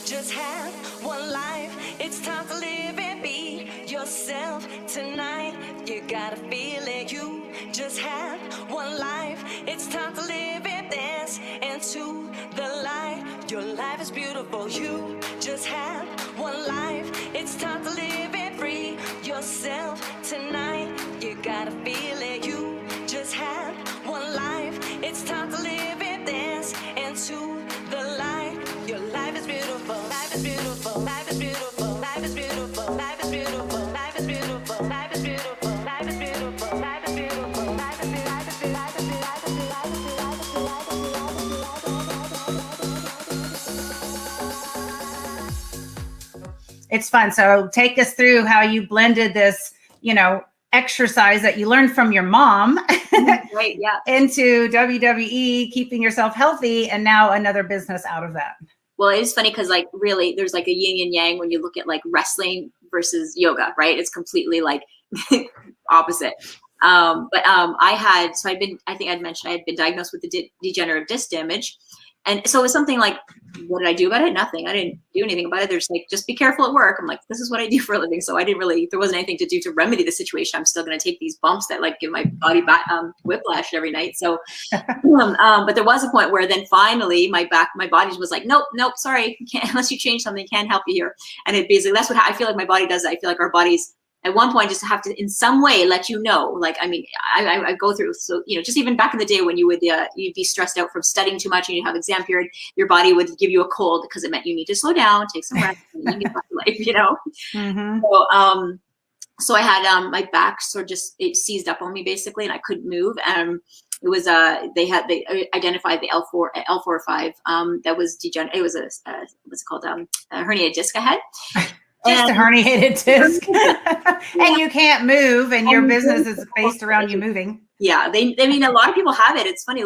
just have one life. It's time to live and be yourself tonight. You gotta feel it. You just have one life. It's time to live and dance into the light. Your life is beautiful. You just have one life. It's time to live and free yourself tonight. You gotta feel it. You just have one life. It's time to live and dance into the light. Your life is beautiful. Life is beautiful. Life is beautiful. Life is beautiful. Life is beautiful. Life is beautiful. Life is beautiful. Life is beautiful. Life is beautiful. Life is It's fun. So take us through how you blended this, exercise that you learned from your mom Right, yeah. into WWE, keeping yourself healthy, and now another business out of that. Well, it is funny because really there's like a yin and yang when you look at like wrestling versus yoga, right? It's completely like opposite. I think I'd mentioned I had been diagnosed with the degenerative disc damage. And so it was something like, what did I do about it? Nothing. I didn't do anything about it. They're just like, just be careful at work. I'm like, this is what I do for a living. So there wasn't anything to do to remedy the situation. I'm still going to take these bumps that like give my body whiplash every night. So, but there was a point where then finally my body was like, nope, sorry. Can't, unless you change something, can't help you here. And it basically, that's what I feel like my body does. I feel like our bodies at one point just have to in some way let you know, like, I mean, I go through, so, just even back in the day when you would, you'd be stressed out from studying too much and you have exam period, your body would give you a cold because it meant you need to slow down, take some rest, and you get back to life, Mm-hmm. So I had, my back sort of it seized up on me basically, and I couldn't move. And it was, they identified the L4 or 5, that was degenerate. It was what's it called? A herniated disc I had. Just a herniated disc. And you can't move, and your business is based around you moving. Yeah, I mean, a lot of people have it. It's funny.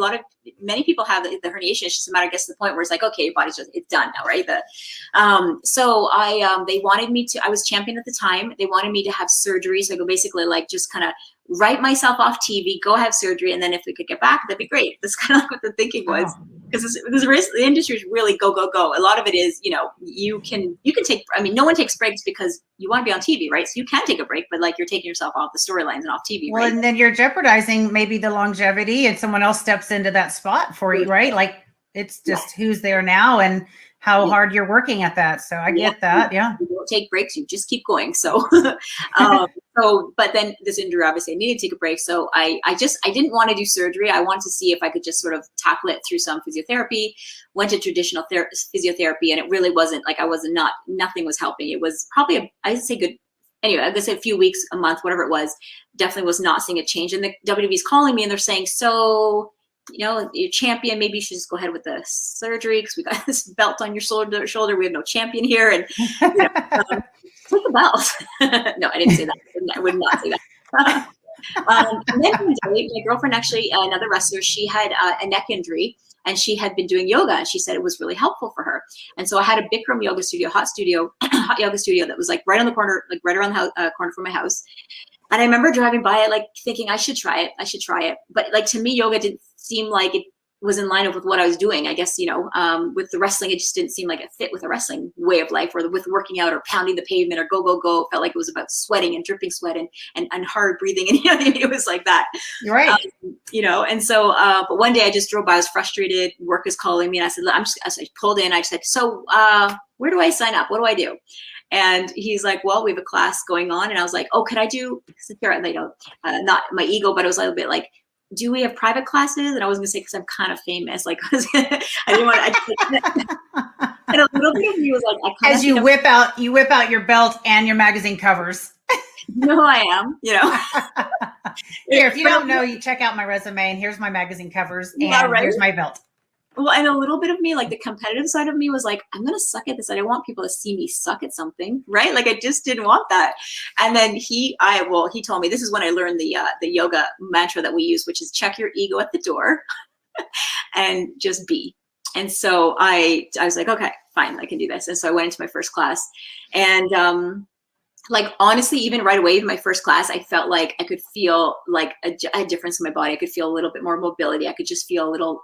Many people have the herniation. It's just a matter, I guess, to the point where it's like, okay, your body's it's done now, right? So they wanted me to, I was champion at the time. They wanted me to have surgery. So I go basically like just kind of write myself off TV, go have surgery. And then if we could get back, that'd be great. That's kind of like what the thinking was. Because the industry is really go, go, go. A lot of it is, you can take, I mean, no one takes breaks because you want to be on TV, right? So you can take a break, but like you're taking yourself off the storylines and off TV, well, right? And then you're jeopardizing maybe the longevity, and someone else steps into that spot for you, right? Like it's just who's there now and how hard you're working at that. So I get that. Yeah. You don't take breaks. You just keep going. So, but then this injury, obviously I needed to take a break. So I didn't want to do surgery. I wanted to see if I could just sort of tackle it through some physiotherapy, went to traditional physiotherapy, and it really wasn't like, nothing was helping. It was probably, I'd say a few weeks, a month, whatever it was, definitely was not seeing a change. And the WWE's calling me and they're saying, so, you're champion, maybe you should just go ahead with the surgery because we got this belt on your shoulder. We have no champion here. And take the belt. No, I didn't say that. I would not say that. And then one day, my girlfriend, actually, another wrestler, she had a neck injury and she had been doing yoga, and she said it was really helpful for her. And so I had a Bikram yoga studio, hot yoga studio that was like right on the corner, like right around the corner from my house. And I remember driving by it, like thinking I should try it. But like, to me, yoga didn't seem like it was in line with what I was doing. I guess, with the wrestling, it just didn't seem like it fit with a wrestling way of life, or with working out or pounding the pavement or go, go, go. It felt like it was about sweating and dripping sweat and hard breathing. And, it was like that. You're right. And so, but one day I just drove by, I was frustrated, work is calling me. And I said, I pulled in, I said, so where do I sign up? What do I do? And he's like, well, we have a class going on. And I was like, oh, could I do, not my ego, but it was a little bit like, do we have private classes? And I was going to say, because I'm kind of famous, like, I didn't want to, and a little bit of me was like, as you whip out your belt and your magazine covers. You know who I am, Here, if you don't know, you check out my resume, and here's my magazine covers, and here's my belt. Well, and a little bit of me, like the competitive side of me was like, I'm going to suck at this. I don't want people to see me suck at something, right? Like I just didn't want that. And then he told me, this is when I learned the yoga mantra that we use, which is check your ego at the door and just be. And so I was like, okay, fine, I can do this. And so I went into my first class, and like, honestly, even right away in my first class, I felt like I could feel like a difference in my body. I could feel a little bit more mobility. I could just feel a little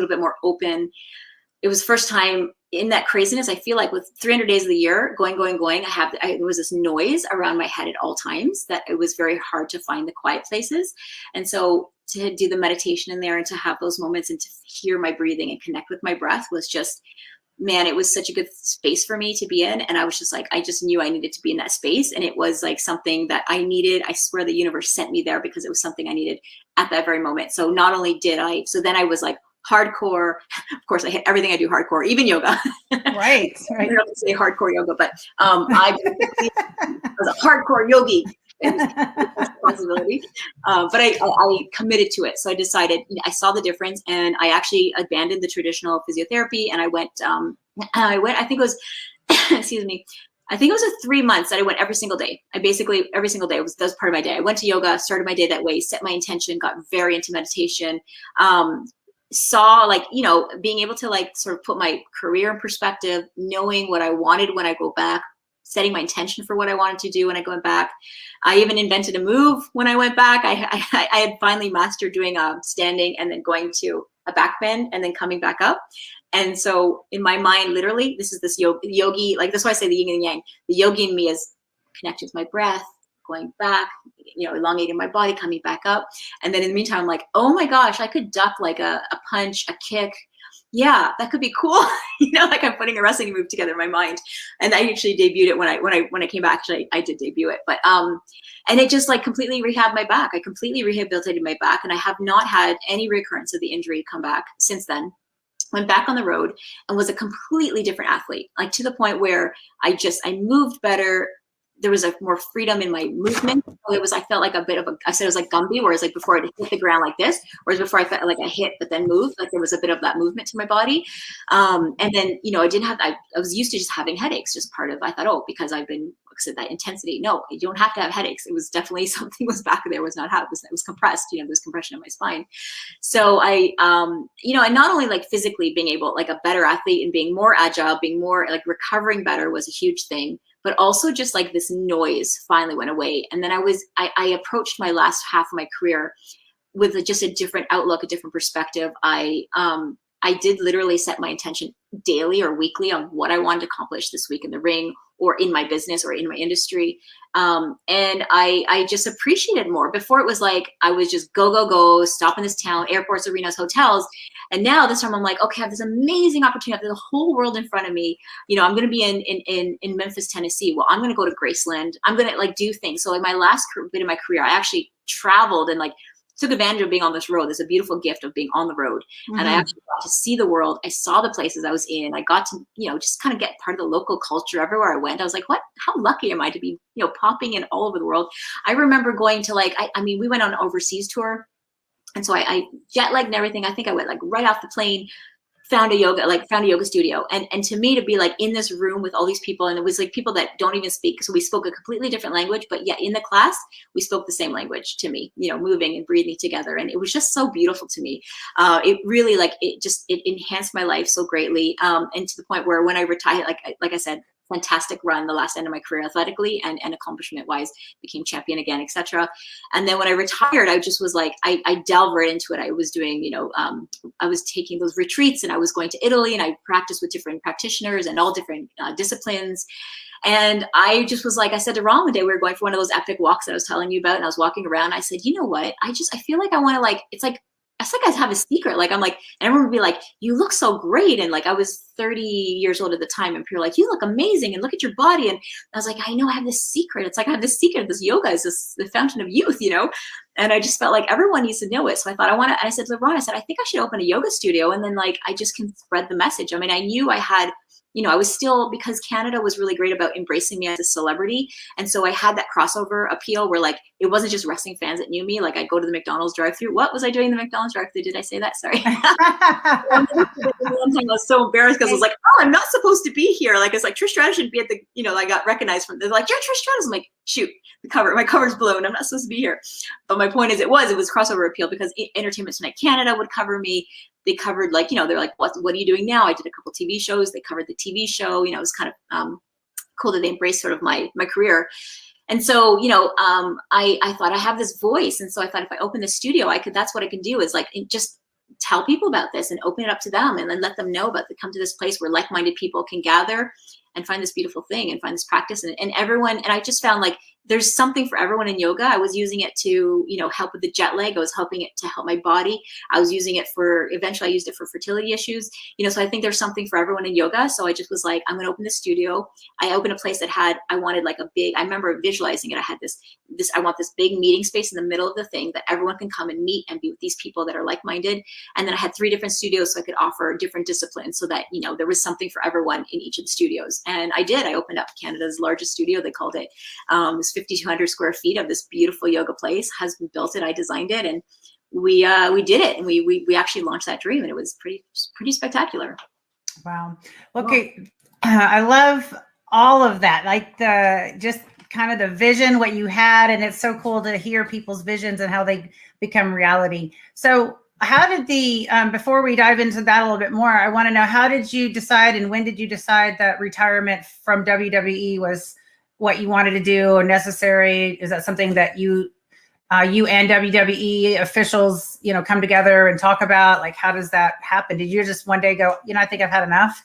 bit more open. It was the first time in that craziness, I feel like with 300 days of the year going, there was this noise around my head at all times that it was very hard to find the quiet places. And so to do the meditation in there and to have those moments and to hear my breathing and connect with my breath was just, man, it was such a good space for me to be in. And I was just like, I just knew I needed to be in that space. And it was like something that I needed. I swear the universe sent me there because it was something I needed at that very moment. So not only did so then I was like hardcore. Of course, I hit everything I do hardcore, even yoga. Right. I don't have to say hardcore yoga, but I was a hardcore yogi. It was a responsibility, but I committed to it. So I decided, I saw the difference, and I actually abandoned the traditional physiotherapy, and I went. I think it was, excuse me. I think it was 3 months that I went every single day. Every single day that was part of my day. I went to yoga, started my day that way, set my intention, got very into meditation. Saw being able to sort of put my career in perspective, knowing what I wanted when I go back, setting my intention for what I wanted to do when I went back. I even invented a move when I went back. I had finally mastered doing a standing and then going to a back bend and then coming back up. And so in my mind, literally, this is this yogi, that's why I say the yin and yang. The yogi in me is connected with my breath, going back, elongating my body, coming back up. And then in the meantime, I'm like, oh my gosh, I could duck like a punch, a kick. Yeah, that could be cool. Like I'm putting a wrestling move together in my mind. And I actually debuted it when I came back. Actually, I did debut it, but and it just completely rehabbed my back. I completely rehabilitated my back, and I have not had any recurrence of the injury come back since then. Went back on the road and was a completely different athlete, to the point where I moved better. There was more freedom in my movement. I felt like a bit of I said it was like Gumby, whereas before I'd hit the ground like this, whereas before I felt like I hit but then moved, there was a bit of that movement to my body. And then, I didn't have, I was used to just having headaches, just part of, I thought, because I've been, that intensity. No, you don't have to have headaches. It was definitely something was back there, was not how it was compressed, there's compression in my spine. So I, and not only physically being able, a better athlete and being more agile, being more recovering better was a huge thing. But also just this noise finally went away. And then I approached my last half of my career with just a different outlook, a different perspective. I did literally set my intention daily or weekly on what I wanted to accomplish this week in the ring or in my business or in my industry. And I just appreciated more. Before it was I was just go, stop in this town, airports, arenas, hotels. And now this time I'm okay, I have this amazing opportunity. I have the whole world in front of me. I'm going to be in Memphis, Tennessee. Well, I'm going to go to Graceland. I'm going to do things. So my last bit of my career, I actually traveled and took advantage of being on this road. There's a beautiful gift of being on the road. Mm-hmm. And I actually got to see the world. I saw the places I was in. I got to, just kind of get part of the local culture everywhere I went. I was like, how lucky am I to be, popping in all over the world. I remember going to we went on an overseas tour. And so I jet lagged and everything. I think I went right off the plane, found a yoga studio. And to me, to be in this room with all these people, and it was people that don't even speak. So we spoke a completely different language, but yet in the class, we spoke the same language to me, moving and breathing together. And it was just so beautiful to me. It really it enhanced my life so greatly. And to the point where when I retired, like I said, fantastic run, the last end of my career athletically and accomplishment wise, became champion again, etc. And then when I retired, I just was I delved right into it. I was doing, I was taking those retreats, and I was going to Italy, and I practiced with different practitioners and all different disciplines. And I just was I said to Ron one day, we were going for one of those epic walks that I was telling you about, and I was walking around. I said, you know what? I feel like I want to it's I have a secret. And everyone would be you look so great. And I was 30 years old at the time, and people were you look amazing, and look at your body. And I was I know I have this secret. It's I have this secret. This yoga is the fountain of youth, And I just felt everyone needs to know it. So I thought and I said to Ron, I think I should open a yoga studio. And then I just can spread the message. I knew I had, I was still, because Canada was really great about embracing me as a celebrity. And so I had that crossover appeal where it wasn't just wrestling fans that knew me. I'd go to the McDonald's drive-thru. What was I doing in the McDonald's drive-thru? Did I say that? Sorry. One time I was so embarrassed because I was I'm not supposed to be here. It's Trish Stratus should be at the, I got recognized from, they're you're Trish Stratus. I'm shoot, my cover's blown. I'm not supposed to be here. But my point is it was crossover appeal because Entertainment Tonight Canada would cover me. They covered they're what are you doing now? I did a couple TV shows. They covered the TV show. It was kind of cool that they embraced sort of my career. And so, I thought I have this voice. And so I thought if I open the studio, that's what I can do is just tell people about this and open it up to them, and then let them know about come to this place where like-minded people can gather and find this beautiful thing and find this practice. And everyone, and I just found like there's something for everyone in yoga. I was using it to, help with the jet lag. I was helping it to help my body. I was using it eventually I used it for fertility issues, so I think there's something for everyone in yoga. So I just was like, I'm going to open this studio. I opened a place that I wanted like I remember visualizing it. I had I want this big meeting space in the middle of the thing that everyone can come and meet and be with these people that are like-minded. And then I had 3 different studios so I could offer different disciplines so that, there was something for everyone in each of the studios. And I did. I opened up Canada's largest studio. They called it, it was 5,200 square feet of this beautiful yoga place. Husband built it. I designed it, and we did it. And we actually launched that dream, and it was pretty spectacular. Wow. Okay. I love all of that. Like just kind of the vision, what you had, and it's so cool to hear people's visions and how they become reality. So how did before we dive into that a little bit more, I want to know, how did you decide and when did you decide that retirement from WWE was what you wanted to do or necessary? Is that something that you and WWE officials, come together and talk about? Like, how does that happen? Did you just one day go, I think I've had enough?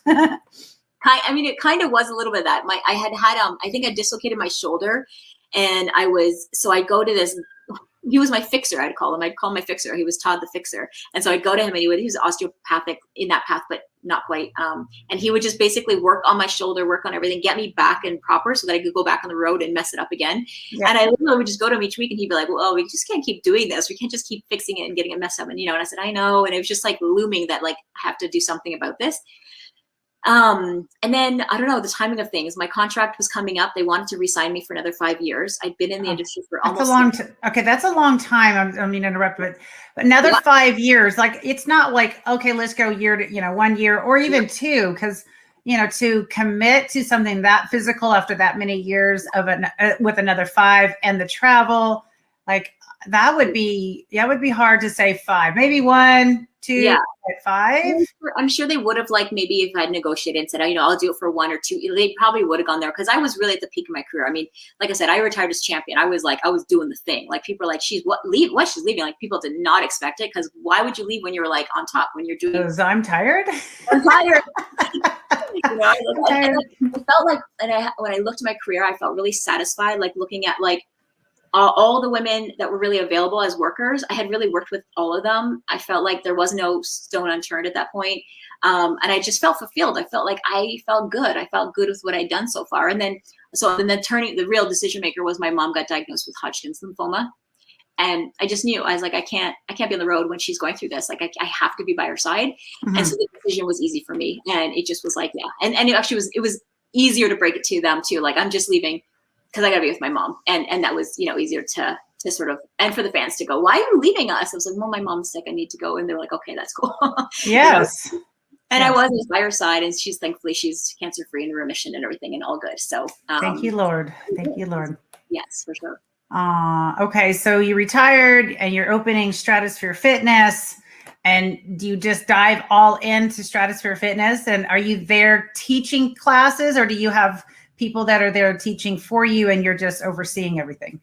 I mean, it kind of was a little bit of that. I think I dislocated my shoulder, and I go to this. He was my fixer. I'd call him my fixer. He was Todd the Fixer. And so I'd go to him, and he was osteopathic in that path, but not quite. And he would just basically work on my shoulder, work on everything, get me back and proper so that I could go back on the road and mess it up again. Yeah. And I literally would just go to him each week, and he'd be like, well, we just can't keep doing this. We can't just keep fixing it and getting it messed up. And, and I said, I know. And it was just like looming that like, I have to do something about this. And then I don't know the timing of things. My contract was coming up. They wanted to re-sign me for another 5 years. I'd been in the industry for almost. Okay, that's a long time. I mean, interrupt, but another 5 years. Like, it's not like, okay, let's go 1 year or even 2, because to commit to something that physical after that many years with another 5 and the travel, like that would be hard to say 5, maybe 1, 2, yeah. 5. I'm sure they would have, like, maybe if I'd negotiated and said, I'll do it for 1 or 2, they probably would have gone there, because I was really at the peak of my career. I mean, like I said, I retired as champion. I was doing the thing. Like, people are like, she's leaving? Like, people did not expect it, because why would you leave when you're like on top, when you're doing? Because I'm tired. I'm tired. I felt like, when I looked at my career, I felt really satisfied, like looking at like all the women that were really available as workers. I had really worked with all of them. I felt like there was no stone unturned at that point. And I just felt fulfilled. I felt like I felt good. I felt good with what I'd done so far. And then the real decision maker was my mom got diagnosed with Hodgkin's lymphoma. And I just knew, I was like, I can't be on the road when she's going through this. Like, I have to be by her side. Mm-hmm. And so the decision was easy for me. And it just was like, yeah. And it actually was easier to break it to them too. Like, I'm just leaving because I got to be with my mom. And that was, easier to sort of, and for the fans to go, why are you leaving us? I was like, well, my mom's sick. I need to go. And they're like, okay, that's cool. Yes. And yes. I was by her side, and she's cancer-free and in remission and everything and all good. So thank you, Lord. Thank you, Lord. Yes, for sure. Okay. So you retired and you're opening Stratosphere Fitness, and do you just dive all into Stratosphere Fitness? And are you there teaching classes, or do you have people that are there teaching for you and you're just overseeing everything?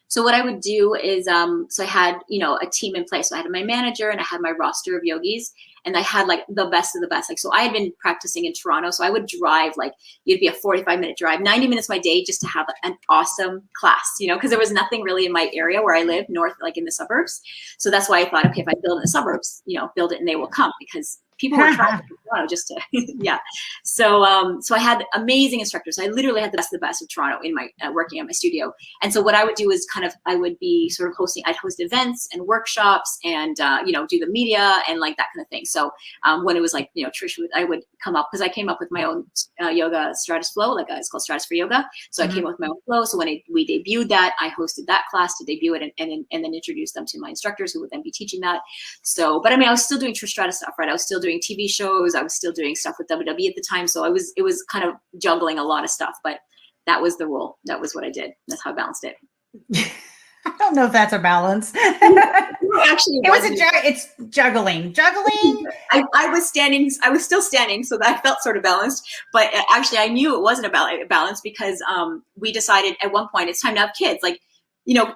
So what I would do is, so I had, a team in place. So I had my manager and I had my roster of yogis, and I had like the best of the best. Like, so I had been practicing in Toronto. So I would drive, like, it'd be a 45-minute drive, 90 minutes of my day just to have an awesome class, because there was nothing really in my area where I live north, like in the suburbs. So that's why I thought, okay, if I build in the suburbs, build it and they will come, because people were trying to Toronto just to, yeah. So I had amazing instructors. I literally had the best of the best of Toronto in my working at my studio. And so what I would do is I would be sort of I'd host events and workshops and, do the media and like that kind of thing. So when it was like, Trish, I would come up, because I came up with my own yoga Stratus flow, like it's called Stratus for Yoga. So I came up with my own flow. So when we debuted that, I hosted that class to debut it and then introduced them to my instructors who would then be teaching that. So, but I mean, I was still doing Trish Stratus stuff, right? I was still doing TV shows. I was still doing stuff with WWE at the time. So it was kind of juggling a lot of stuff, but that was the rule. That was what I did. That's how I balanced it. I don't know if that's a balance. Actually, it's juggling. I was still standing. So that felt sort of balanced, but actually I knew it wasn't a balance, because we decided at one point it's time to have kids. Like,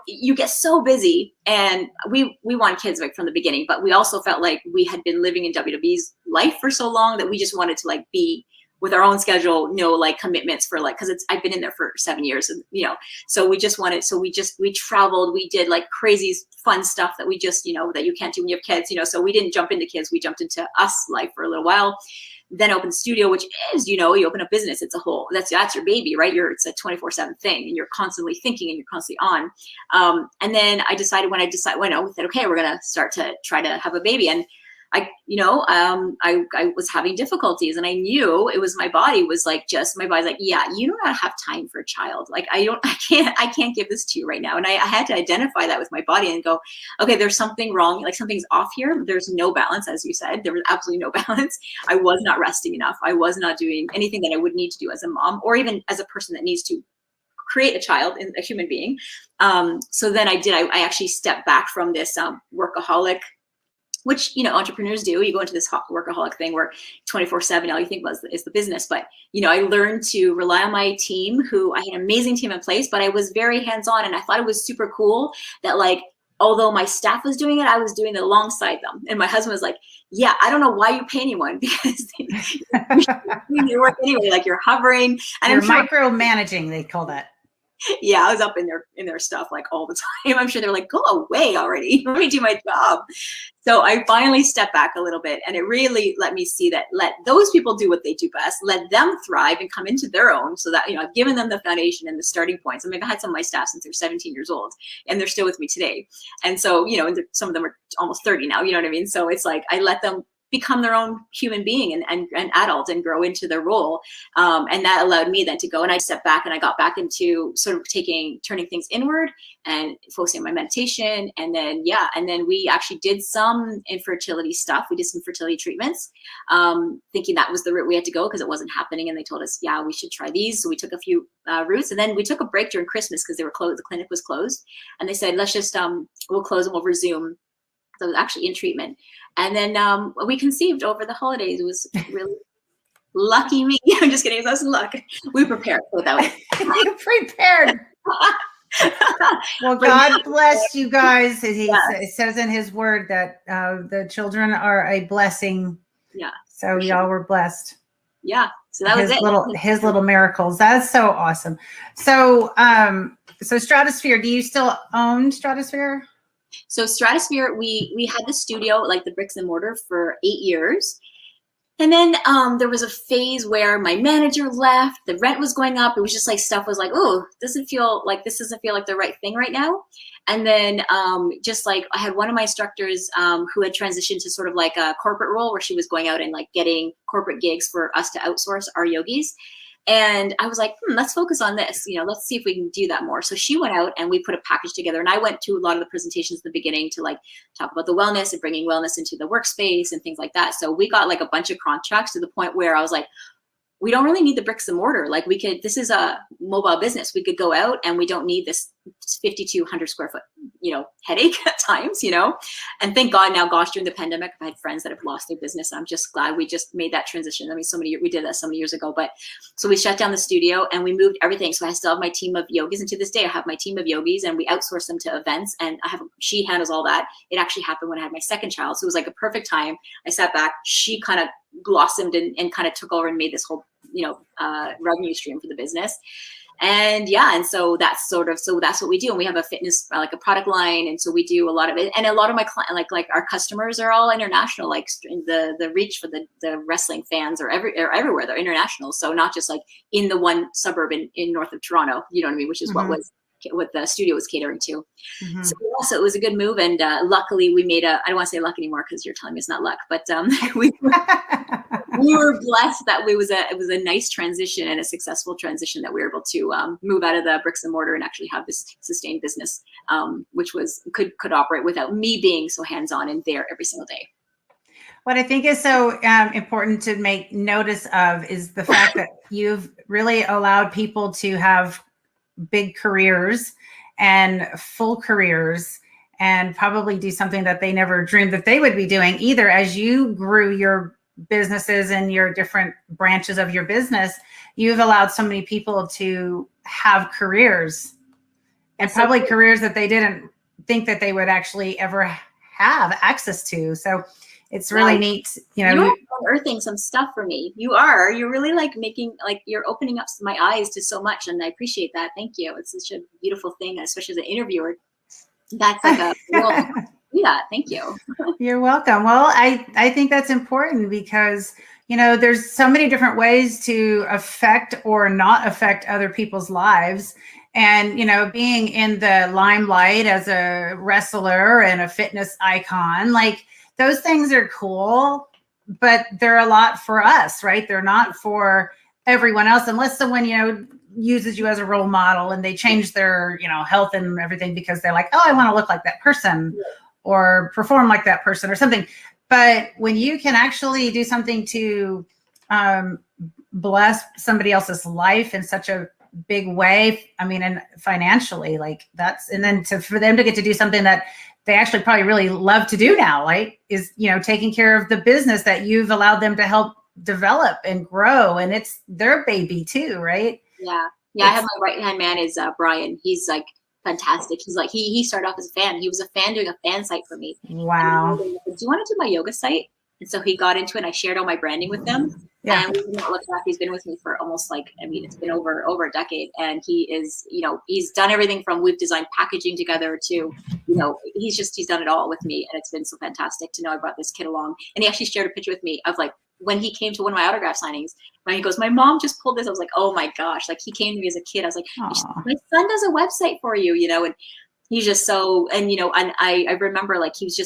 you get so busy, and we wanted kids like from the beginning, but we also felt like we had been living in WWE's life for so long that we just wanted to like be with our own schedule, no like commitments for like, cause I've been in there for 7 years, and so we traveled, we did like crazy fun stuff that we just, that you can't do when you have kids, so we didn't jump into kids, we jumped into us life for a little while. Then open the studio, which is, you open a business, it's a whole, that's your baby, right? It's a 24/7 thing, and you're constantly thinking and you're constantly on. And then I decided we said, okay, we're going to start to try to have a baby. And I was having difficulties, and I knew it was my body's like, yeah, you do not have time for a child. Like, I can't give this to you right now. And I had to identify that with my body and go, okay, there's something wrong. Like something's off here. There's no balance. As you said, there was absolutely no balance. I was not resting enough. I was not doing anything that I would need to do as a mom, or even as a person that needs to create a child, a human being. So then I actually stepped back from this workaholic, which, entrepreneurs do. You go into this workaholic thing where 24/7, all you think about is the business. But, I learned to rely on my team, who I had an amazing team in place, but I was very hands-on, and I thought it was super cool that, like, although my staff was doing it, I was doing it alongside them. And my husband was like, yeah, I don't know why you pay anyone, because you work anyway, like you're hovering. And you're micromanaging, they call that. Yeah, I was up in their stuff like all the time. I'm sure they're like, go away already. Let me do my job. So I finally stepped back a little bit, and it really let me see that let those people do what they do best, let them thrive and come into their own, so that, I've given them the foundation and the starting points. I mean, I've had some of my staff since they're 17 years old, and they're still with me today. And so, and some of them are almost 30 now, you know what I mean? So it's like, I let them become their own human being and adult and grow into their role. And that allowed me then to go, and I stepped back and I got back into sort of turning things inward and focusing on my meditation. And then we actually did some infertility stuff. We did some fertility treatments, thinking that was the route we had to go because it wasn't happening. And they told us, yeah, we should try these. So we took a few routes, and then we took a break during Christmas because they were closed. The clinic was closed, and they said, let's just, we'll close and we'll resume. So I was actually in treatment. And then we conceived over the holidays. It was really lucky me. I'm just kidding. It was luck. We prepared for that. You prepared. Well, God bless you guys. It says in his word that the children are a blessing. Yeah. So y'all were blessed. Yeah. So that was his little miracles. That's so awesome. So, so Stratosphere, do you still own Stratosphere? So Stratosphere, we had the studio, like the bricks and mortar, for 8 years. And then there was a phase where my manager left, the rent was going up. It was just like stuff was like, oh, this doesn't feel like the right thing right now. And then just like I had one of my instructors who had transitioned to sort of like a corporate role where she was going out and like getting corporate gigs for us to outsource our yogis. And I was like, let's focus on this. Let's see if we can do that more. So she went out and we put a package together. And I went to a lot of the presentations in the beginning to like talk about the wellness and bringing wellness into the workspace and things like that. So we got like a bunch of contracts to the point where I was like, we don't really need the bricks and mortar. Like this is a mobile business. We could go out and we don't need this 5,200 square foot, headache at times, and thank God now, gosh, during the pandemic, I've had friends that have lost their business. I'm just glad we just made that transition. I mean, we did that so many years ago, but so we shut down the studio and we moved everything. So I still have my team of yogis. And to this day, I have my team of yogis and we outsource them to events, and she handles all that. It actually happened when I had my second child. So it was like a perfect time. I sat back, she kind of blossomed and kind of took over and made this whole, revenue stream for the business. And so that's what we do. And we have a fitness, like a product line. And so we do a lot of it. And a lot of my clients, like our customers are all international, like the reach for the wrestling fans are everywhere. They're international. So not just like in the one suburb in north of Toronto, you know what I mean? Which is what the studio was catering to. Mm-hmm. So also it was a good move. And luckily we made I don't want to say luck anymore because you're telling me it's not luck, but we were blessed that it was a nice transition and a successful transition that we were able to move out of the bricks and mortar and actually have this sustained business, which could operate without me being so hands-on and there every single day. What I think is so important to make notice of is the fact that you've really allowed people to have big careers and full careers and probably do something that they never dreamed that they would be doing either. As you grew your businesses and your different branches of your business, you've allowed so many people to have careers and probably careers that they didn't think that they would actually ever have access to. So it's really neat. You know, you're unearthing some stuff for me. You're really like making, like, you're opening up my eyes to so much. And I appreciate that. Thank you. It's such a beautiful thing, especially as an interviewer. That's like a real, yeah. Thank you. You're welcome. Well, I think that's important because, you know, there's so many different ways to affect or not affect other people's lives. And, you know, being in the limelight as a wrestler and a fitness icon, like, those things are cool, but they're a lot for us, right? They're not for everyone else, unless someone, you know, uses you as a role model and they change their, you know, health and everything because they're like, oh, I want to look like that person or perform like that person or something. But when you can actually do something to bless somebody else's life in such a big way, I mean, and financially, like, that's, and then for them to get to do something that they actually probably really love to do now, like, is, you know, taking care of the business that you've allowed them to help develop and grow. And it's their baby too, right? Yeah. Yeah. I have my right-hand man is Brian. He's like fantastic. He's like, he started off as a fan. He was a fan doing a fan site for me. Wow. Do you want to do my yoga site? And so he got into it and I shared all my branding with them. Yeah. And we've not looked back. He's been with me for almost, like, I mean, it's been over a decade. And he is, you know, he's done everything from, we've designed packaging together to, you know, he's done it all with me. And it's been so fantastic to know I brought this kid along. And he actually shared a picture with me of, like, when he came to one of my autograph signings, when he goes, my mom just pulled this. I was like, oh my gosh. Like, he came to me as a kid. I was like, my son does a website for you, you know, and he's just so, and, you know, and I remember, like, he's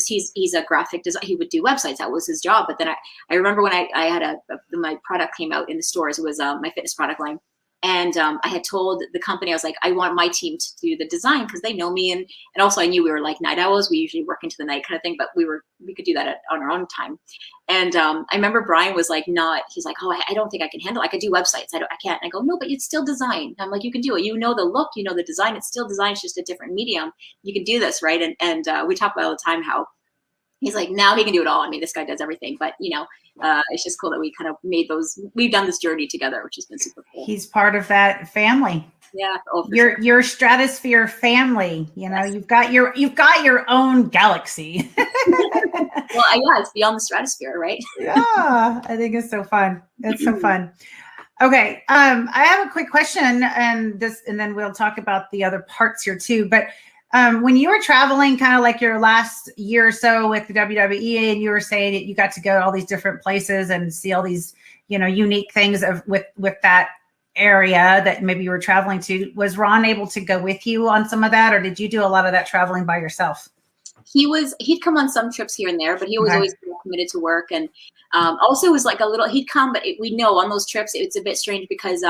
a graphic designer. He would do websites. That was his job. But then I remember when I had my product came out in the stores, it was my fitness product line. And I had told the company, I was like, I want my team to do the design because they know me. And also I knew we were like night owls. We usually work into the night kind of thing, but we could do that on our own time. And I remember Brian was like, he's like, oh, I don't think I can handle it. I could do websites. I can't. And I go, no, but it's still design. I'm like, you can do it. You know the look, you know the design. It's still design. It's just a different medium. You can do this, right? And we talk about all the time how he's like, now he can do it all. I mean, this guy does everything. But, you know, it's just cool that we kind of we've done this journey together, which has been super cool. He's part of that family. Yeah. Oh, your stratosphere family, you know, you've got your own galaxy. Well, yeah, it's beyond the stratosphere, right? Yeah, I think it's so fun. It's so fun. Okay. I have a quick question and then we'll talk about the other parts here too. But when you were traveling kind of like your last year or so with the WWE, and you were saying that you got to go to all these different places and see all these, you know, unique things with that area that maybe you were traveling to, was Ron able to go with you on some of that, or did you do a lot of that traveling by yourself? He'd come on some trips here and there, but he was always committed to work. And also it was like he'd come, but we know on those trips, it's a bit strange because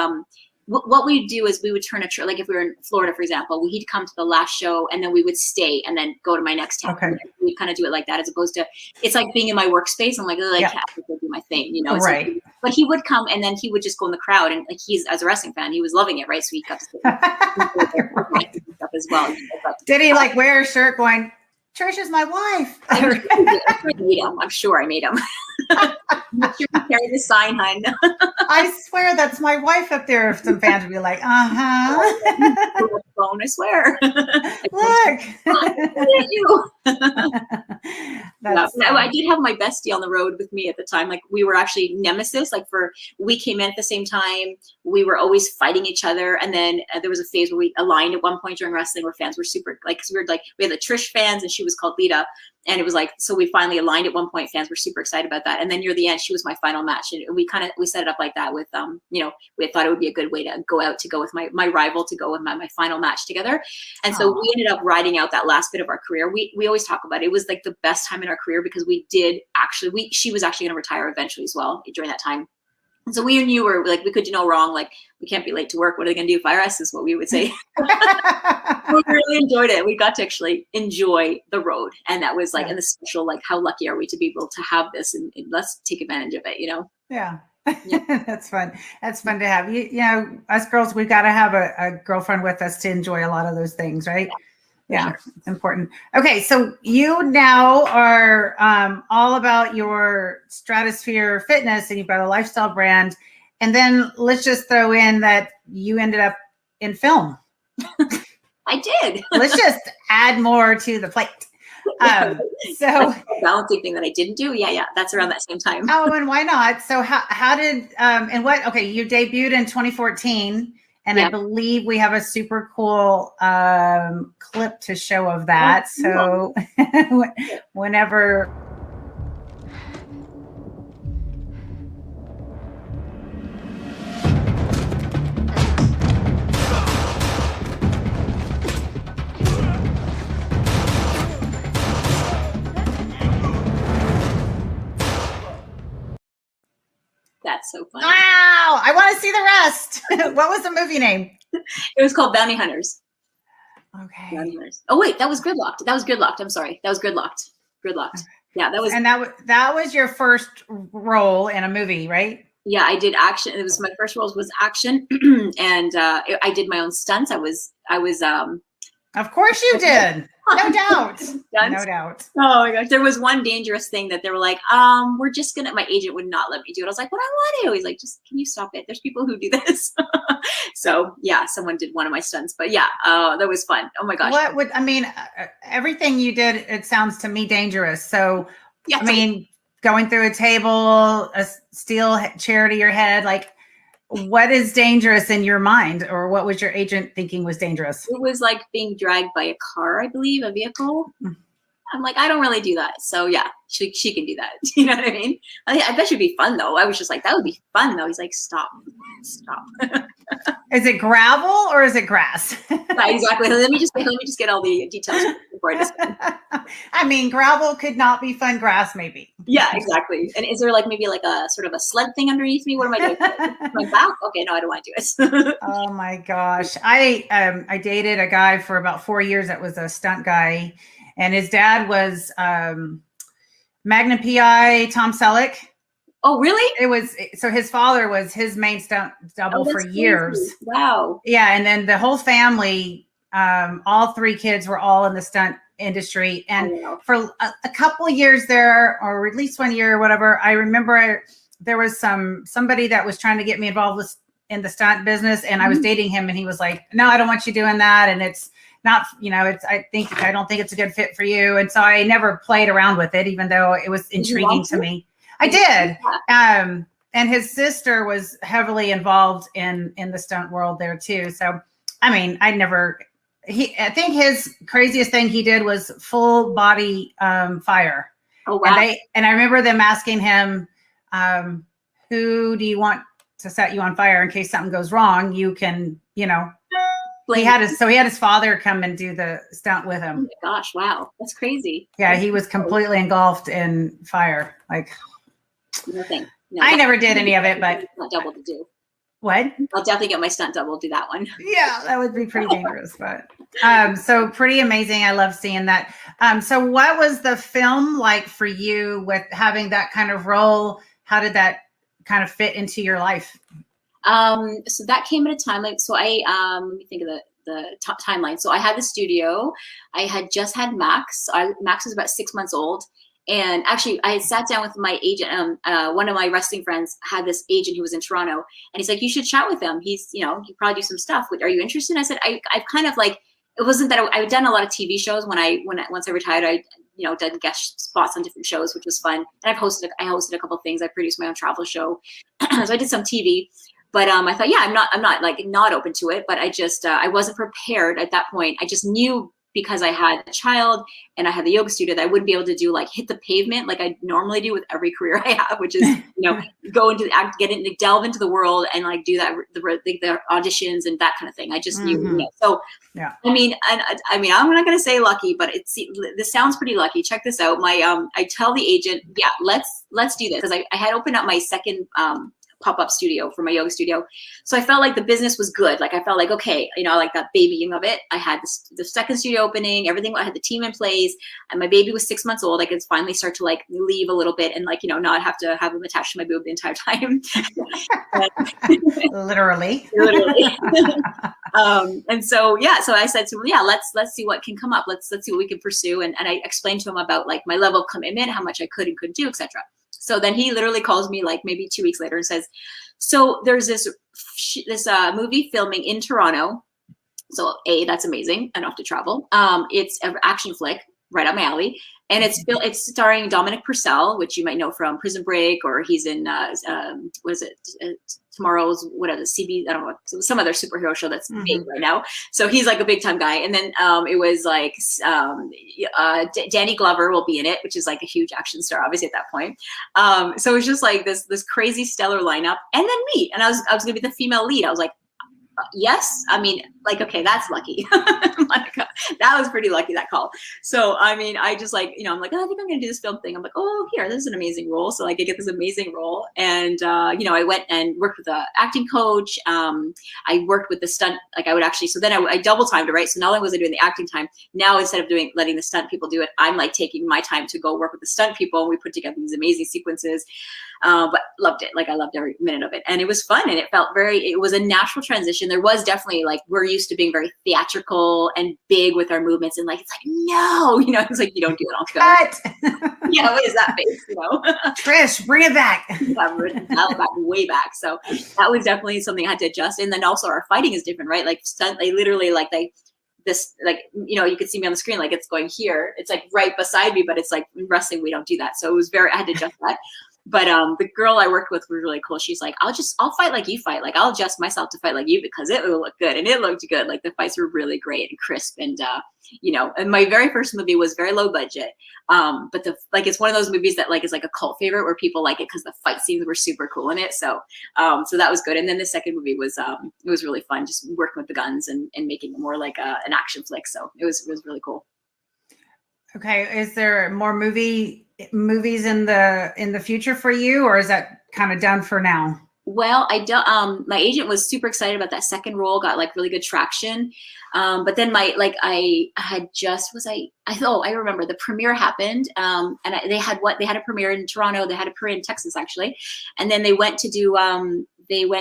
what we'd do is we would turn a trip, like if we were in Florida, for example, he'd come to the last show and then we would stay and then go to my next town. Okay. We'd kind of do it like that, as opposed to, it's like being in my workspace. I'm like, oh, I can't do my thing, you know? Right. Like, but he would come and then he would just go in the crowd, and like, he's, as a wrestling fan, he was loving it, right? So he got to stuff as well. Did he like wear a shirt going, Trish is my wife? I'm sure I made him. I'm sure he carried the sign, hun. I swear that's my wife up there. If some fans would be like, phone, I swear. Look. You. I did have my bestie on the road with me at the time. Like, we were actually nemesis. Like, we came in at the same time. We were always fighting each other. And then there was a phase where we aligned at one point during wrestling where fans were super, like, cause we had the Trish fans and she was called Lita. And it was like, so we finally aligned at one point. Fans were super excited about that. And then near the end, she was my final match. And we set it up like that with, you know, we thought it would be a good way to go with my rival, to go with my final match together. And so we ended up riding out that last bit of our career. We always talk about it was like the best time in our career, because she was actually going to retire eventually as well during that time. And so we knew we could do no wrong. Like, we can't be late to work. What are they going to do? Fire us, is what we would say. We really enjoyed it. We got to actually enjoy the road. And that was like, and the special, like, how lucky are we to be able to have this, and let's take advantage of it, you know? Yeah. That's fun. That's fun to have. You know, us girls, we've got to have a girlfriend with us to enjoy a lot of those things, right? Yeah, sure. It's important. Okay, so you now are all about your stratosphere fitness, and you've got a lifestyle brand. And then let's just throw in that you ended up in film. I did. Let's just add more to the plate. So balancing thing that I didn't do. Yeah, that's around that same time. Oh, and why not? So how did and what? Okay, you debuted in 2014, and I believe we have a super cool clip to show of that. So whenever. That's so funny. Wow, I want to see the rest. What was the movie name? It was called Bounty Hunters. Okay. Bounty Hunters. Oh wait, that was Gridlocked. I'm sorry. That was Gridlocked. Yeah, that was. And that was your first role in a movie, right? Yeah, I did action. It was my first role was action, and I did my own stunts. I was. Of course you did. No doubt. No doubt. Oh my gosh. There was one dangerous thing that they were like, we're just gonna, my agent would not let me do it. I was like, what I want to. He's like, just, can you stop it? There's people who do this. So yeah, someone did one of my stunts, but yeah, that was fun. Oh my gosh. What would, I mean, everything you did, it sounds to me dangerous. So, yeah, I mean, going through a table, a steel chair to your head, like, what is dangerous in your mind, or what was your agent thinking was dangerous? It was like being dragged by a car, I believe, a vehicle. I'm like, I don't really do that. So yeah, she can do that. You know what I mean? I bet it'd be fun though. I was just like, that would be fun though. He's like, stop. Is it gravel or is it grass? Right, exactly. Let me just get all the details before I discuss. I mean, gravel could not be fun. Grass, maybe. Yeah, exactly. And is there like maybe like a sort of a sled thing underneath me? What am I doing? My back? Okay, no, I don't want to do it. Oh my gosh, I dated a guy for about 4 years that was a stunt guy, and his dad was Magnum PI Tom Selleck. Oh, really? It was, so his father was his main stunt double for years. Crazy. Wow. Yeah. And then the whole family, all 3 kids were all in the stunt industry. And for a couple of years there, or at least 1 year or whatever, I remember there was somebody that was trying to get me involved in the stunt business. And I was dating him, and he was like, no, I don't want you doing that. And it's not, you know, I don't think it's a good fit for you. And so I never played around with it, even though it was intriguing to me. I did. And his sister was heavily involved in the stunt world there too. So, I mean, I think his craziest thing he did was full body fire. Oh, wow. And I remember them asking him, who do you want to set you on fire in case something goes wrong? You can, you know, he had his father come and do the stunt with him. Oh my gosh. Wow. That's crazy. Yeah. He was completely engulfed in fire. Like, nothing. No, I never did any of it, but not double to do. What? I'll definitely get my stunt double, do that one. Yeah, that would be pretty dangerous, but so pretty amazing. I love seeing that. So what was the film like for you with having that kind of role? How did that kind of fit into your life? So that came at a time let me think of the timeline. So I had the studio. I had just had Max. Max was about 6 months old. And actually, I had sat down with my agent. One of my wrestling friends had this agent who was in Toronto, and he's like, "You should chat with him. He's, you know, he probably do some stuff. Are you interested?" I said, "I've kind of like, it wasn't that I've done a lot of TV shows. Once I retired, I done guest spots on different shows, which was fun. And I hosted a couple of things. I produced my own travel show, so I did some TV. But I thought, yeah, I'm not like not open to it. But I just I wasn't prepared at that point. I just knew, because I had a child and I had the yoga studio, that I wouldn't be able to do like hit the pavement like I normally do with every career I have, which is, go into the act, delve into the world and like do that, the auditions and that kind of thing. I just knew, So, yeah. I mean, I'm not going to say lucky, but this sounds pretty lucky. Check this out. I tell the agent, yeah, let's do this. Cause I had opened up my second, pop-up studio for my yoga studio. So I felt like the business was good. Like I felt like, okay, I like that babying of it. I had the second studio opening, everything. I had the team in place, and my baby was 6 months old. I could finally start to like leave a little bit and like, not have to have him attached to my boob the entire time. Literally. And so, yeah, so I said to him, yeah, let's see what can come up. Let's see what we can pursue. And I explained to him about like my level of commitment, how much I could and couldn't do, etc. So then he literally calls me like maybe 2 weeks later and says, so there's this movie filming in Toronto. So that's amazing. I don't have to travel. It's an action flick right up my alley. And it's starring Dominic Purcell, which you might know from Prison Break, or he's in what is it? Tomorrow's whatever CB, I don't know, some other superhero show that's big right now. So he's like a big time guy. And then it was like Danny Glover will be in it, which is like a huge action star, obviously at that point. So it was just like this crazy stellar lineup, and then me, and I was gonna be the female lead. I was like, yes, I mean, like, okay, that's lucky. Monica, that was pretty lucky, that call. So, I mean, I just like, you know, I'm like, oh, I think I'm going to do this film thing. I'm like, oh, here, this is an amazing role. So like I get this amazing role. And, you know, I went and worked with an acting coach. I worked with the stunt, like I would actually, so then I double timed it, right? So not only was I doing the acting time, now instead of letting the stunt people do it, I'm like taking my time to go work with the stunt people. And we put together these amazing sequences. But loved it. Like I loved every minute of it, and it was fun, and it felt it was a natural transition. There was definitely like, we're used to being very theatrical and big with our movements, and like, it's like, no, you know, it's like, you don't do it. I'll go. Yeah, what is that face? You know, Trish, bring it back. Way back. So that was definitely something I had to adjust. And then also our fighting is different, right? Like they literally like this, like, you know, you could see me on the screen, like it's going here. It's like right beside me, but it's like in wrestling, we don't do that. So it was I had to adjust that. But the girl I worked with was really cool. She's like, I'll fight like you fight. Like, I'll adjust myself to fight like you because it will look good. And it looked good. Like the fights were really great and crisp. And, you know, and my very first movie was very low budget. But it's one of those movies that like is like a cult favorite where people like it because the fight scenes were super cool in it. So that was good. And then the second movie was, it was really fun, just working with the guns and making it more like an action flick. So it was really cool. Okay. Is there more movies in the future for you, or is that kind of done for now? Well, I don't. My agent was super excited about that second role. Got like really good traction. But then I remember the premiere happened. And they had a premiere in Toronto. They had a premiere in Texas actually, and then they went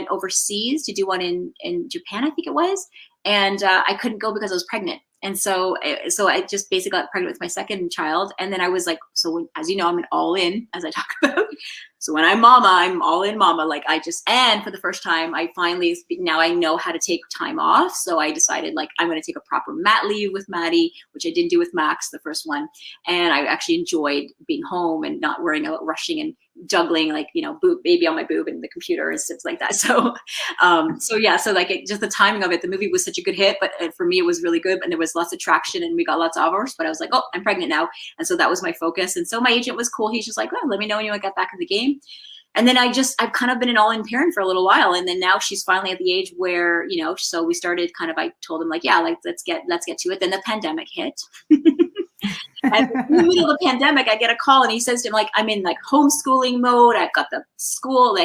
overseas to do one in Japan, I think it was. And I couldn't go because I was pregnant. And so I just basically got pregnant with my second child. And then I was like, as you know, I'm an all in, as I talk about. So when I'm mama, I'm all in mama. Like and for the first time, now I know how to take time off. So I decided like, I'm going to take a proper mat leave with Maddie, which I didn't do with Max, the first one. And I actually enjoyed being home and not worrying about rushing and juggling, like, you know, baby on my boob and the computer and stuff like that. So, so like just the timing of it, the movie was such a good hit, but for me, it was really good. And there was lots of traction and we got lots of hours, but I was like, oh, I'm pregnant now. And so that was my focus. And so my agent was cool. He's just like, well, let me know when you get back in the game. And then I've kind of been an all-in parent for a little while. And then now she's finally at the age where, you know, so we started I told him like, yeah, like, let's get to it. Then the pandemic hit. And in the middle of the pandemic, I get a call and he says to him, like, I'm in like homeschooling mode. I've got the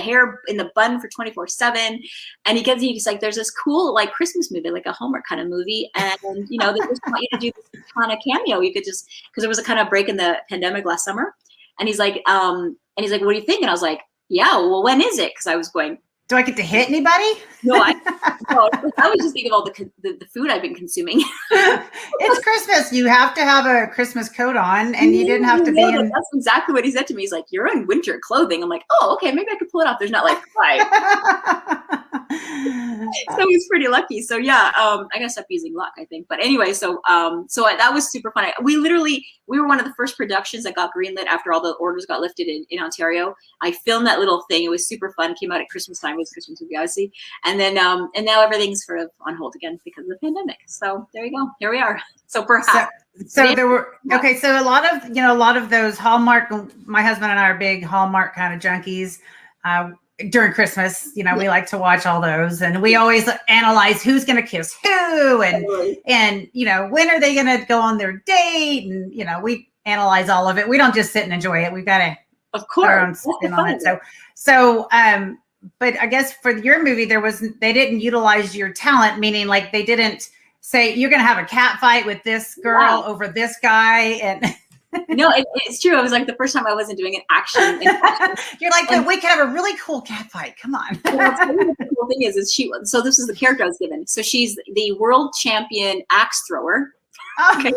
hair in the bun for 24/7. And he's like, there's this cool like Christmas movie, like a Hallmark kind of movie. And, you know, they just want you to do this kind of cameo. You could just, because there was a kind of break in the pandemic last summer. And he's like, what do you think? And I was like, yeah, well, when is it? Because I was going, do I get to hit anybody? No, I was just thinking of all the food I've been consuming. It's Christmas. You have to have a Christmas coat on, and you didn't have to be in. That's exactly what he said to me. He's like, you're in winter clothing. I'm like, oh, okay, maybe I could pull it off. There's not like, right. So he's pretty lucky. So yeah, I gotta stop using luck, I think. But anyway, that was super fun. We were one of the first productions that got greenlit after all the orders got lifted in Ontario. I filmed that little thing. It was super fun. Came out at Christmas time. It was Christmas movie, obviously. And then and now everything's sort of on hold again because of the pandemic. So there you go. Here we are. So perhaps. So there were So a lot of those Hallmark. My husband and I are big Hallmark kind of junkies. During Christmas, you know, we like to watch all those, and we always analyze who's going to kiss who, and you know, when are they going to go on their date, and you know, we analyze all of it. We don't just sit and enjoy it. We've got to, of course, put our own spin on it. So, but I guess for your movie, they didn't utilize your talent, meaning like they didn't say you're going to have a cat fight with this girl over this guy, and. No, it's true. It was like the first time I wasn't doing an action. You're like, we could have a really cool cat fight. Come on. The cool thing is so this is the character I was given. So she's the world champion axe thrower. Oh, of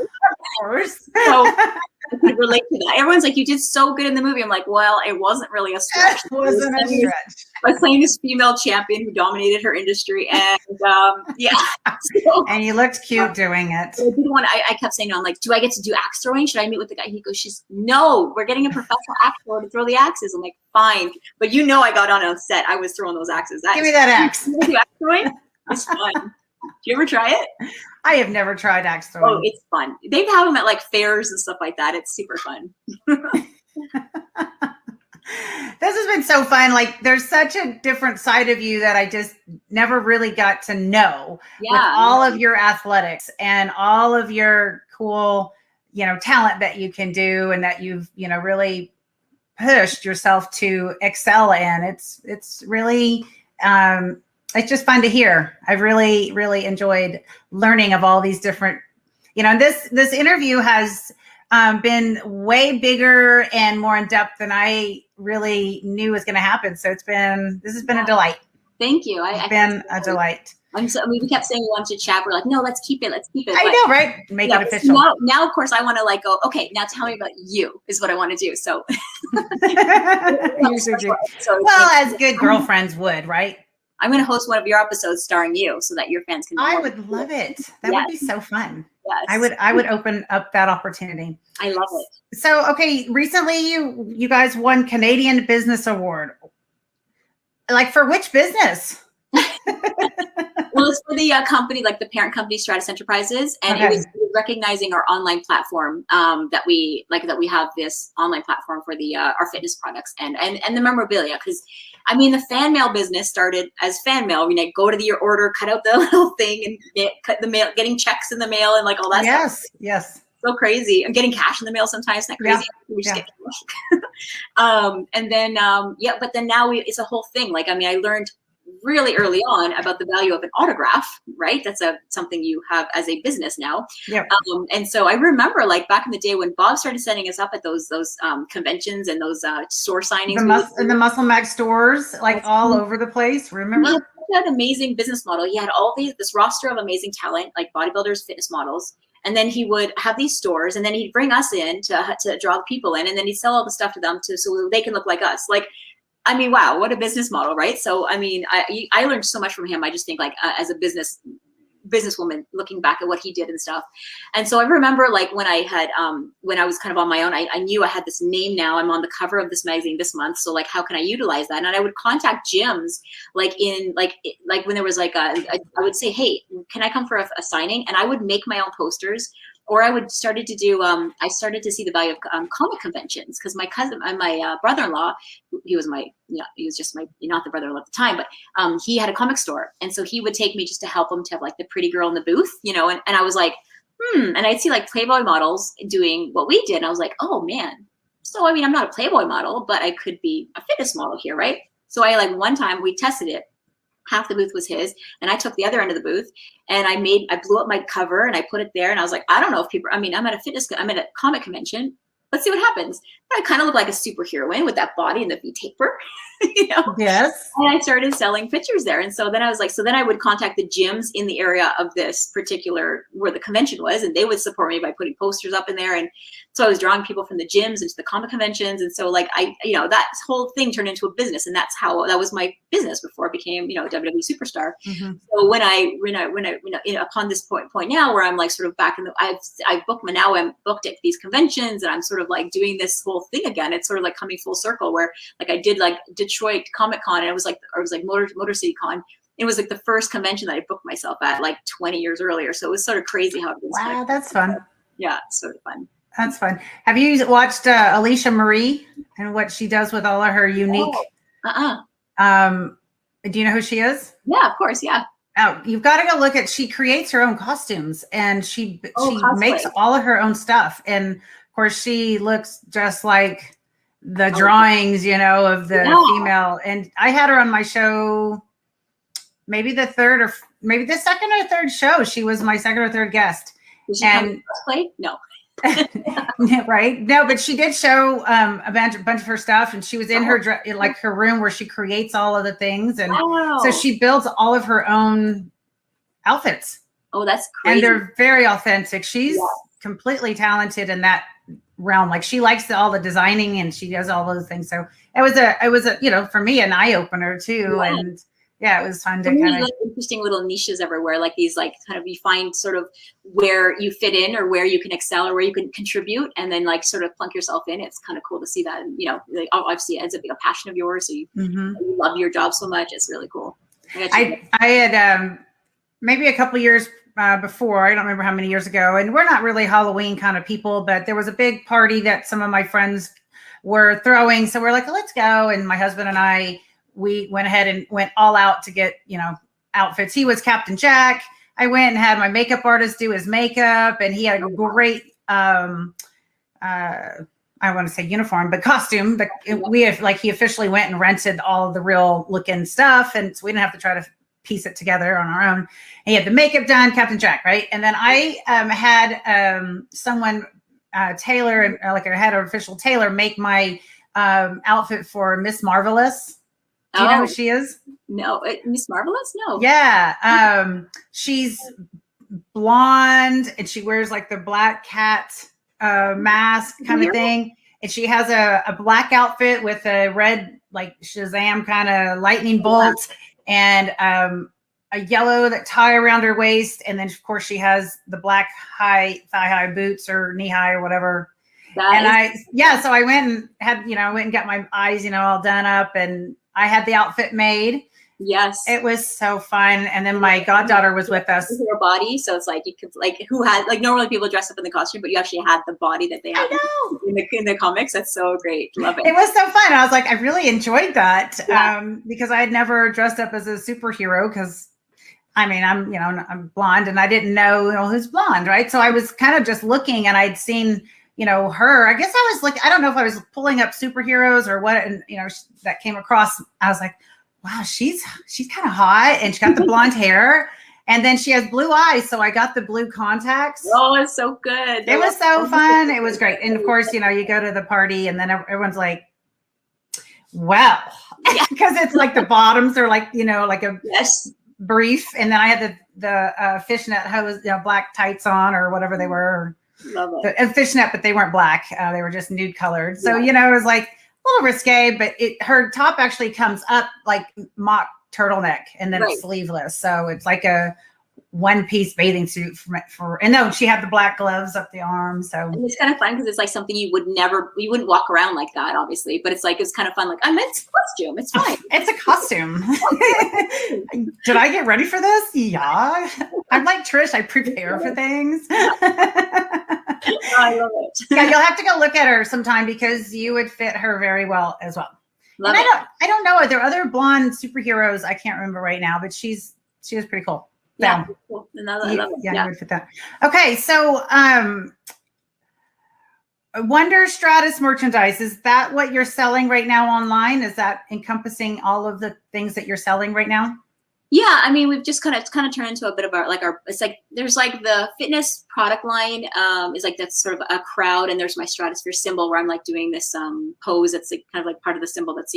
course. So I could relate to that. Everyone's like, you did so good in the movie. I'm like, well, it wasn't really a stretch. It wasn't a stretch. I was playing this female champion who dominated her industry, and yeah. So, And you looked cute doing it. I did want. I kept saying, I'm like, do I get to do axe throwing? Should I meet with the guy? He goes, no, we're getting a professional axe thrower to throw the axes. I'm like, fine, but I got on a set. I was throwing those axes. Give me that axe. You do axe throwing? It's fun. Do you ever try it? I have never tried axe throwing. Oh, it's fun. They have them at like fairs and stuff like that. It's super fun. This has been so fun. Like, there's such a different side of you that I just never really got to know. Yeah. With all of your athletics and all of your cool, talent that you can do and that you've, really pushed yourself to excel in. It's really, it's just fun to hear. I've really, really enjoyed learning of all these different, this interview has been way bigger and more in depth than I really knew was going to happen. So this has been a delight. Thank you. It's been a delight. We kept saying we wanted to chat. We're like, no, let's keep it. I know, right? Make it official. Now, of course, I want to like go, okay, now tell me about you is what I want to do. So, well, as good girlfriends would, right? I'm going to host one of your episodes starring you so that your fans can. I would love it. That would be so fun. Yes. I would open up that opportunity. I love it. So, okay, recently you guys won Canadian Business Award. Like, for which business? Well, it's for the company, like the parent company, Stratus Enterprises, and it was recognizing our online platform that we have this online platform for the our fitness products and the memorabilia. Because I mean, the fan mail business started as fan mail. Go to your order, cut out the little thing, and cut the mail, getting checks in the mail, and like all that. Yes. So crazy. I'm getting cash in the mail sometimes. Isn't that crazy? Yeah. We just get cash. And then but then now it's a whole thing. Like, I mean, I learned really early on about the value of an autograph, right? That's something you have as a business now. Yep. And so I remember, like, back in the day when Bob started setting us up at those conventions and those store signings. The Muscle Mag stores, like all over the place. Remember? He had an amazing business model. He had this roster of amazing talent, like bodybuilders, fitness models. And then he would have these stores, and then he'd bring us in to draw the people in, and then he'd sell all the stuff to them so they can look like us. Like, I mean, wow, what a business model, right? So, I mean, I learned so much from him. I just think, like, as a businesswoman, looking back at what he did and stuff. And so I remember, like, when I was kind of on my own, I knew I had this name now. I'm on the cover of this magazine this month. So, like, how can I utilize that? And I would contact gyms, like when there was I would say, hey, can I come for a signing? And I would make my own posters. Or I started to see the value of comic conventions, because my cousin, my brother-in-law, he was just my, not the brother-in-law at the time, but he had a comic store. And so he would take me just to help him to have like the pretty girl in the booth, and I was like, and I'd see like Playboy models doing what we did. And I was like, oh man. So, I mean, I'm not a Playboy model, but I could be a fitness model here, right? So one time we tested it. Half the booth was his, and I took the other end of the booth, and I blew up my cover and I put it there, and I was like, I don't know if people, I mean, I'm at a comic convention. Let's see what happens. I kind of look like a superheroine with that body and the V taper, Yes. And I started selling pictures there. And so then I was like, then I would contact the gyms in the area of this particular, where the convention was, and they would support me by putting posters up in there. And so I was drawing people from the gyms into the comic conventions. And so that whole thing turned into a business. And that was my business before it became, WWE superstar. Mm-hmm. So when upon this point now where I'm like sort of back in I'm booked at these conventions, and I'm sort of like doing this whole thing again. It's sort of like coming full circle, where like I did like Detroit Comic Con, and it was like Motor City Con. It was like the first convention that I booked myself at like 20 years earlier. So it was sort of crazy how it was. Wow, that's fun. Yeah, it's sort of fun. That's fun. Have you watched Alicia Marie and what she does with all of her unique? Do you know who she is? Yeah, of course. Yeah. Oh, you've got to go look at. She creates her own costumes, and she cosplay. Makes all of her own stuff. And of course, she looks just like the drawings, of the female. And I had her on my show, maybe the second or third show. She was my second or third guest. Did she come cosplay? No. Right? No, but she did show a bunch of her stuff, and she was in her room where she creates all of the things, and so she builds all of her own outfits. Oh, that's And crazy. they're very authentic. She's Yeah. completely talented in that realm. Like she likes all the designing and she does all those things. So it was a, you know, for me, an eye opener too. Yeah. And yeah, it was fun to So many kind of like interesting little niches everywhere, like these, like kind of you find sort of where you fit in or where you can excel or where you can contribute, and then like sort of plunk yourself in. It's kind of cool to see that, and you know, like obviously it ends up being a passion of yours, so you love your job so much. It's really cool. I had maybe a couple years before, I don't remember how many years ago, and we're not really Halloween kind of people, but there was a big party that some of my friends were throwing. So we're like, let's go. And my husband and I, we went ahead and went all out to get, you know, outfits. He was Captain Jack. I went and had my makeup artist do his makeup, and he had a great, I want to say uniform, but costume. But we have, like, he officially went and rented all the real looking stuff, and so we didn't have to try to piece it together on our own. And he had the makeup done, Captain Jack, right? And then I had someone tailor, like I had an official tailor make my outfit for Miss Marvelous. Do you know who she is? No, Miss Marvelous? No. Yeah. She's blonde and she wears like the black cat mask kind of thing. And she has a black outfit with a red, like Shazam kind of lightning bolt and a yellow tie around her waist. And then of course she has the black thigh high boots or knee high or whatever. So I went and had, went and got my eyes, all done up, and I had the outfit made. Yes. It was so fun. And then my goddaughter was with us. Her body. So it's like, you could, like, who had, like, normally people dress up in the costume, but you actually had the body that they had in the comics. That's so great. Love it. It was so fun. I was like, I really enjoyed that because I had never dressed up as a superhero because I'm blonde and I didn't know who's blonde. Right. So I was kind of just looking and I'd seen, her. I guess I was like, I don't know if I was pulling up superheroes or what, and that came across. I was like, wow, she's kind of hot, and she got the blonde hair, and then she has blue eyes. So I got the blblue contacts. Oh, it's so good. It was so fun. It was great. And of course, you go to the party, and then everyone's like, well, because it's like the bottoms are like, like a brief, and then I had the fishnet hose, black tights on or whatever they were. Love it. A fishnet, but they weren't black. They were just nude colored. So, it was like a little risque, but her top actually comes up like mock turtleneck, and then it's sleeveless. So it's like a one-piece bathing suit and no, she had the black gloves up the arm. So and it's kind of fun because it's like something you wouldn't walk around like that, obviously, but it's like, it's kind of fun. Like, it's a costume. It's fine. It's a costume. Did I get ready for this? Yeah. I'm like Trish. I prepare for things. I love it. Yeah, you'll have to go look at her sometime because you would fit her very well as well. Love and it. I don't know. Are there other blonde superheroes? I can't remember right now, but she was pretty cool. Yeah. Cool. I love it. Yeah, you would fit that. Okay, so Wonder Stratus merchandise, is that what you're selling right now online? Is that encompassing all of the things that you're selling right now? Yeah, I mean, we've just kind of turned into a bit of it's like, there's like the fitness product line is like, that's sort of a crowd, and there's my stratosphere symbol where I'm like doing this pose that's like kind of like part of the symbol that's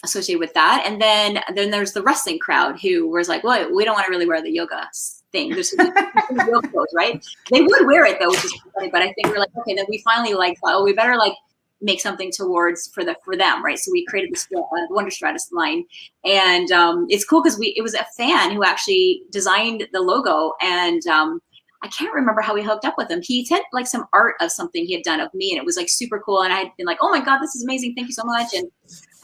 associated with that. And then there's the wrestling crowd who was like, well, we don't want to really wear the yoga thing. There's yoga clothes, right? They would wear it though, which is funny, but I think we're like, okay, then we finally like thought, oh, we better like make something towards for them, right? So we created this Wonder Stratus line, and it's cool because it was a fan who actually designed the logo, and I can't remember how we hooked up with him. He sent like some art of something he had done of me, and it was like super cool. And I had been like, oh my God, this is amazing. Thank you so much.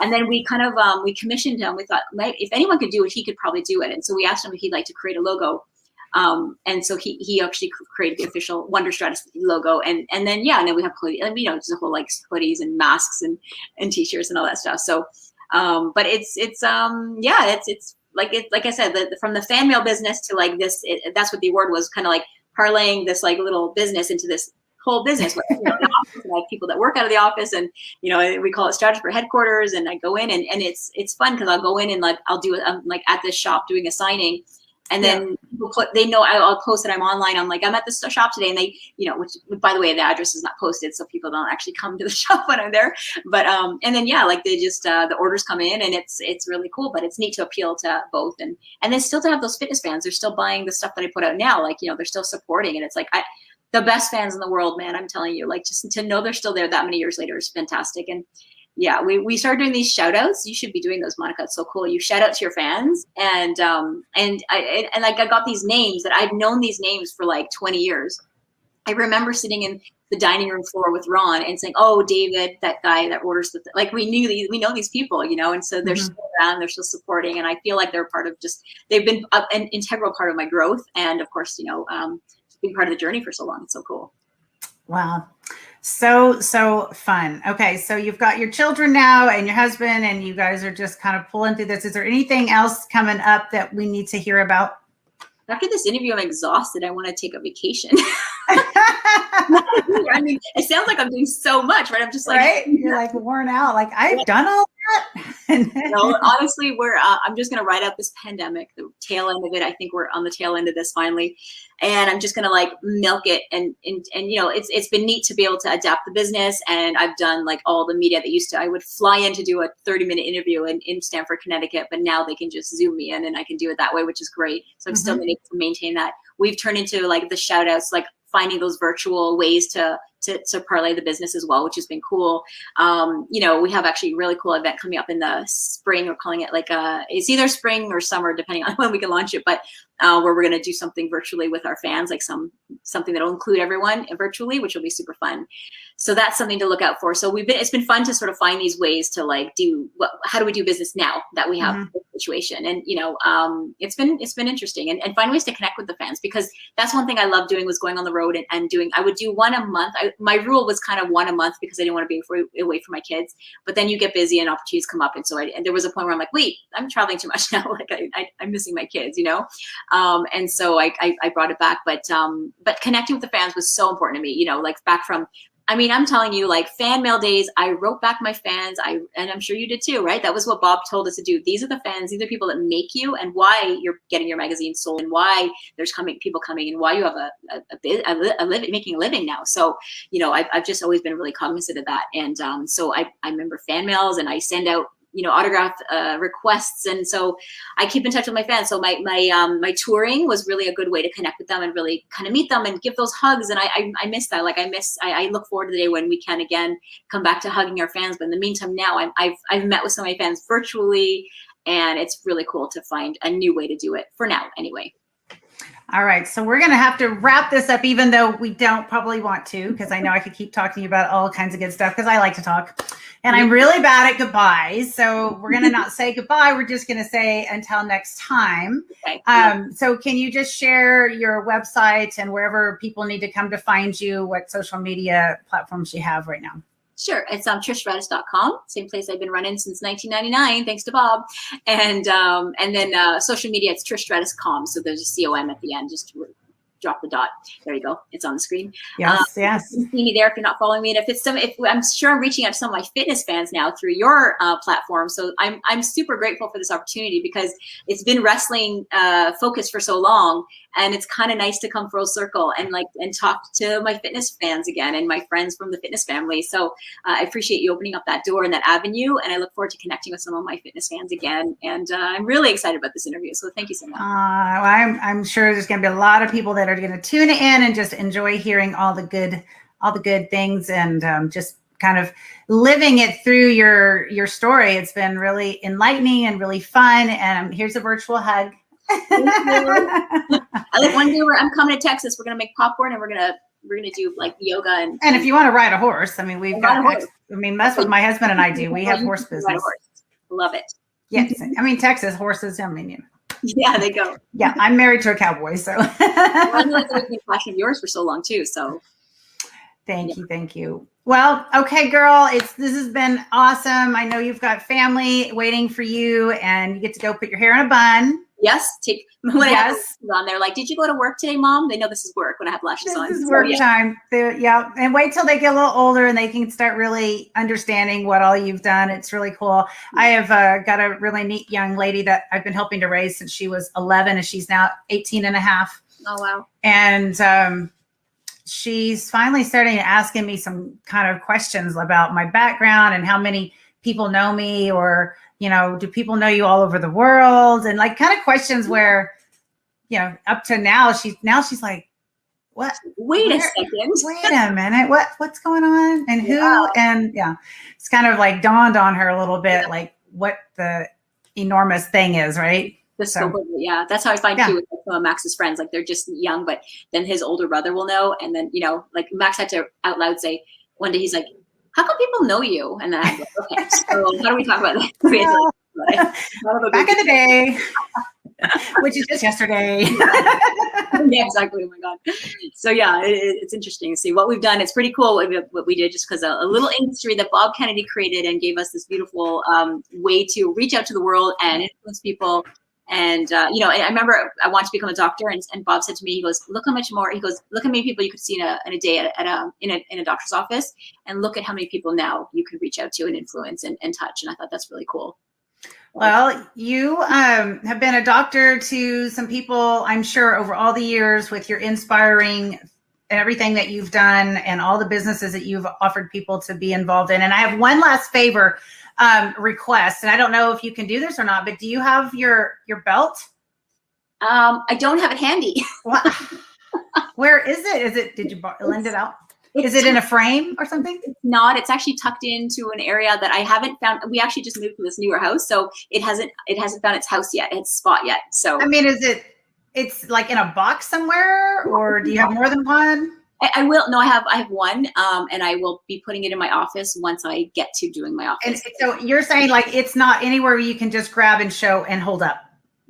And then we kind of, we commissioned him. We thought, if anyone could do it, he could probably do it. And so we asked him if he'd like to create a logo. And so he actually created the official Wonder Stratus logo. And then we have hoodies, just a whole like hoodies and masks and t-shirts and all that stuff. So, but it's like I said, from the fan mail business to like this, that's what the award was, kind of like parlaying this like little business into this whole business with the office, and I have people that work out of the office, and we call it Stratosphere headquarters, and I go in and it's fun because I'll go in and like I'll do it, I'm like at this shop doing a signing, And then they know I'll post that I'm online. I'm like, I'm at the shop today. And they, which by the way, the address is not posted. So people don't actually come to the shop when I'm there. But, and then, like they just, the orders come in and it's really cool, but it's neat to appeal to both. And then still to have those fitness fans, they're still buying the stuff that I put out now. Like, they're still supporting. And it's like, the best fans in the world, man, I'm telling you, like just to know they're still there that many years later is fantastic. And yeah, we started doing these shout outs. You should be doing those, Monica. It's so cool. You shout out to your fans. And I got these names that I've known these names for like 20 years. I remember sitting in the dining room floor with Ron and saying, oh, David, that guy that orders like we know these people, and so they're still around, they're still supporting. And I feel like they're part of they've been an integral part of my growth. And of course, being part of the journey for so long. It's so cool. Wow. So fun. Okay. So you've got your children now and your husband, and you guys are just kind of pulling through this. Is there anything else coming up that we need to hear about? After this interview, I'm exhausted. I want to take a vacation. I mean, it sounds like I'm doing so much, right? I'm just like, right? You're like worn out. Like I've done all that. Honestly, I'm just going to ride out this pandemic, the tail end of it. I think we're on the tail end of this finally. And I'm just going to like milk it. And it's been neat to be able to adapt the business. And I've done like all the media that I would fly in to do a 30-minute interview in Stamford, Connecticut, but now they can just Zoom me in and I can do it that way, which is great. So I'm still going to maintain that. We've turned into like the shout outs, like finding those virtual ways to parlay the business as well, which has been cool. We have actually a really cool event coming up in the spring. We're calling it like it's either spring or summer, depending on when we can launch it, but where we're going to do something virtually with our fans, like something that'll include everyone virtually, which will be super fun. So that's something to look out for. So it's been fun to sort of find these ways to like how do we do business now that we have this situation? And, it's been interesting and find ways to connect with the fans, because that's one thing I love doing was going on the road and I would do one a month. My rule was kind of one a month because I didn't want to be away from my kids, but then you get busy and opportunities come up. And so there was a point where I'm like, wait, I'm traveling too much now. Like I'm missing my kids, and so I brought it back, but connecting with the fans was so important to me, like back from, I'm telling you, like fan mail days, I wrote back my fans. And I'm sure you did too, right? That was what Bob told us to do. These are the fans. These are people that make you and why you're getting your magazine sold and why there's people coming and why you have making a living now. So, I've just always been really cognizant of that. And so I remember fan mails and I send out autograph requests, and so I keep in touch with my fans. So my touring was really a good way to connect with them and really kind of meet them and give those hugs. And I miss that. Like I look forward to the day when we can again come back to hugging our fans. But in the meantime, now I've met with some of my fans virtually, and it's really cool to find a new way to do it for now, anyway. All right. So we're going to have to wrap this up, even though we don't probably want to, because I know I could keep talking to you about all kinds of good stuff because I like to talk and I'm really bad at goodbyes. So we're going to not say goodbye. We're just going to say until next time. Okay. So can you just share your website and wherever people need to come to find you, what social media platforms you have right now? Sure. It's trishstratus.com, same place I've been running since 1999, thanks to Bob. And then social media, it's trishstratus.com. So there's a com at the end, just to drop the dot. There you go. It's on the screen. Yes, yes. You can see me there if you're not following me. And if I'm sure I'm reaching out to some of my fitness fans now through your platform. So I'm super grateful for this opportunity because it's been wrestling focused for so long. And it's kind of nice to come full circle and talk to my fitness fans again and my friends from the fitness family. So I appreciate you opening up that door and that avenue. And I look forward to connecting with some of my fitness fans again. And I'm really excited about this interview. So thank you so much. Well, I'm sure there's going to be a lot of people that are going to tune in and just enjoy hearing all the good things and just kind of living it through your story. It's been really enlightening and really fun. And here's a virtual hug. One day I'm coming to Texas. We're gonna make popcorn and we're gonna do like yoga and if you want to ride a horse, we've got. That's what my husband and I do. We have horse business. Love it. Yes, Texas horses. Yeah, they go. Yeah, I'm married to a cowboy, so. I know it's been a passion of yours for so long too. So. Thank you. Well, okay, girl, this has been awesome. I know you've got family waiting for you, and you get to go put your hair in a bun. Yes, when I have Yes. lashes on, they're like, "Did you go to work today, Mom?" They know this is work when I have lashes on. This is So, work yeah. time. Yeah. And wait till they get a little older and they can start really understanding what all you've done. It's really cool. I have got a really neat young lady that I've been helping to raise since she was 11 and she's now 18 and a half. Oh, wow. And she's finally starting asking me some kind of questions about my background and how many people know me, or, you know, do people know you all over the world? And like kind of questions where, you know, up to now, she's like, what? Wait a second. Wait a minute. What's going on? And who? Yeah. And yeah, it's kind of like dawned on her a little bit, like what the enormous thing is, right? The scope of it, yeah. That's how I find too with some of Max's friends. Like they're just young, but then his older brother will know. And then, you know, like Max had to out loud say one day, he's like, "How come people know you?" And then I'm like, okay, so how do we talk about that? Back in the day, which is just yesterday. Yeah, exactly. Oh my God. So yeah, it's interesting to see what we've done. It's pretty cool what we did, just because a little industry that Bob Kennedy created and gave us this beautiful way to reach out to the world and influence people. And, you know, I remember I wanted to become a doctor, and Bob said to me, he goes, "Look how much more," he goes, "look how many people you could see in a day in a doctor's office, and look at how many people now you can reach out to and influence and touch." And I thought that's really cool. Well, you have been a doctor to some people, I'm sure, over all the years with your inspiring everything that you've done and all the businesses that you've offered people to be involved in. And I have one last favor request, and I don't know if you can do this or not, but do you have your belt? I don't have it handy. What? Where is it? Did you lend it out? Is it in a frame or something? It's not. It's actually tucked into an area that I haven't found. We actually just moved to this newer house, so it hasn't found its house yet, its spot yet. So I mean, it's like in a box somewhere, or do you have more than one? I will. No, I have one, and I will be putting it in my office once I get to doing my office. And so you're saying like it's not anywhere you can just grab and show and hold up?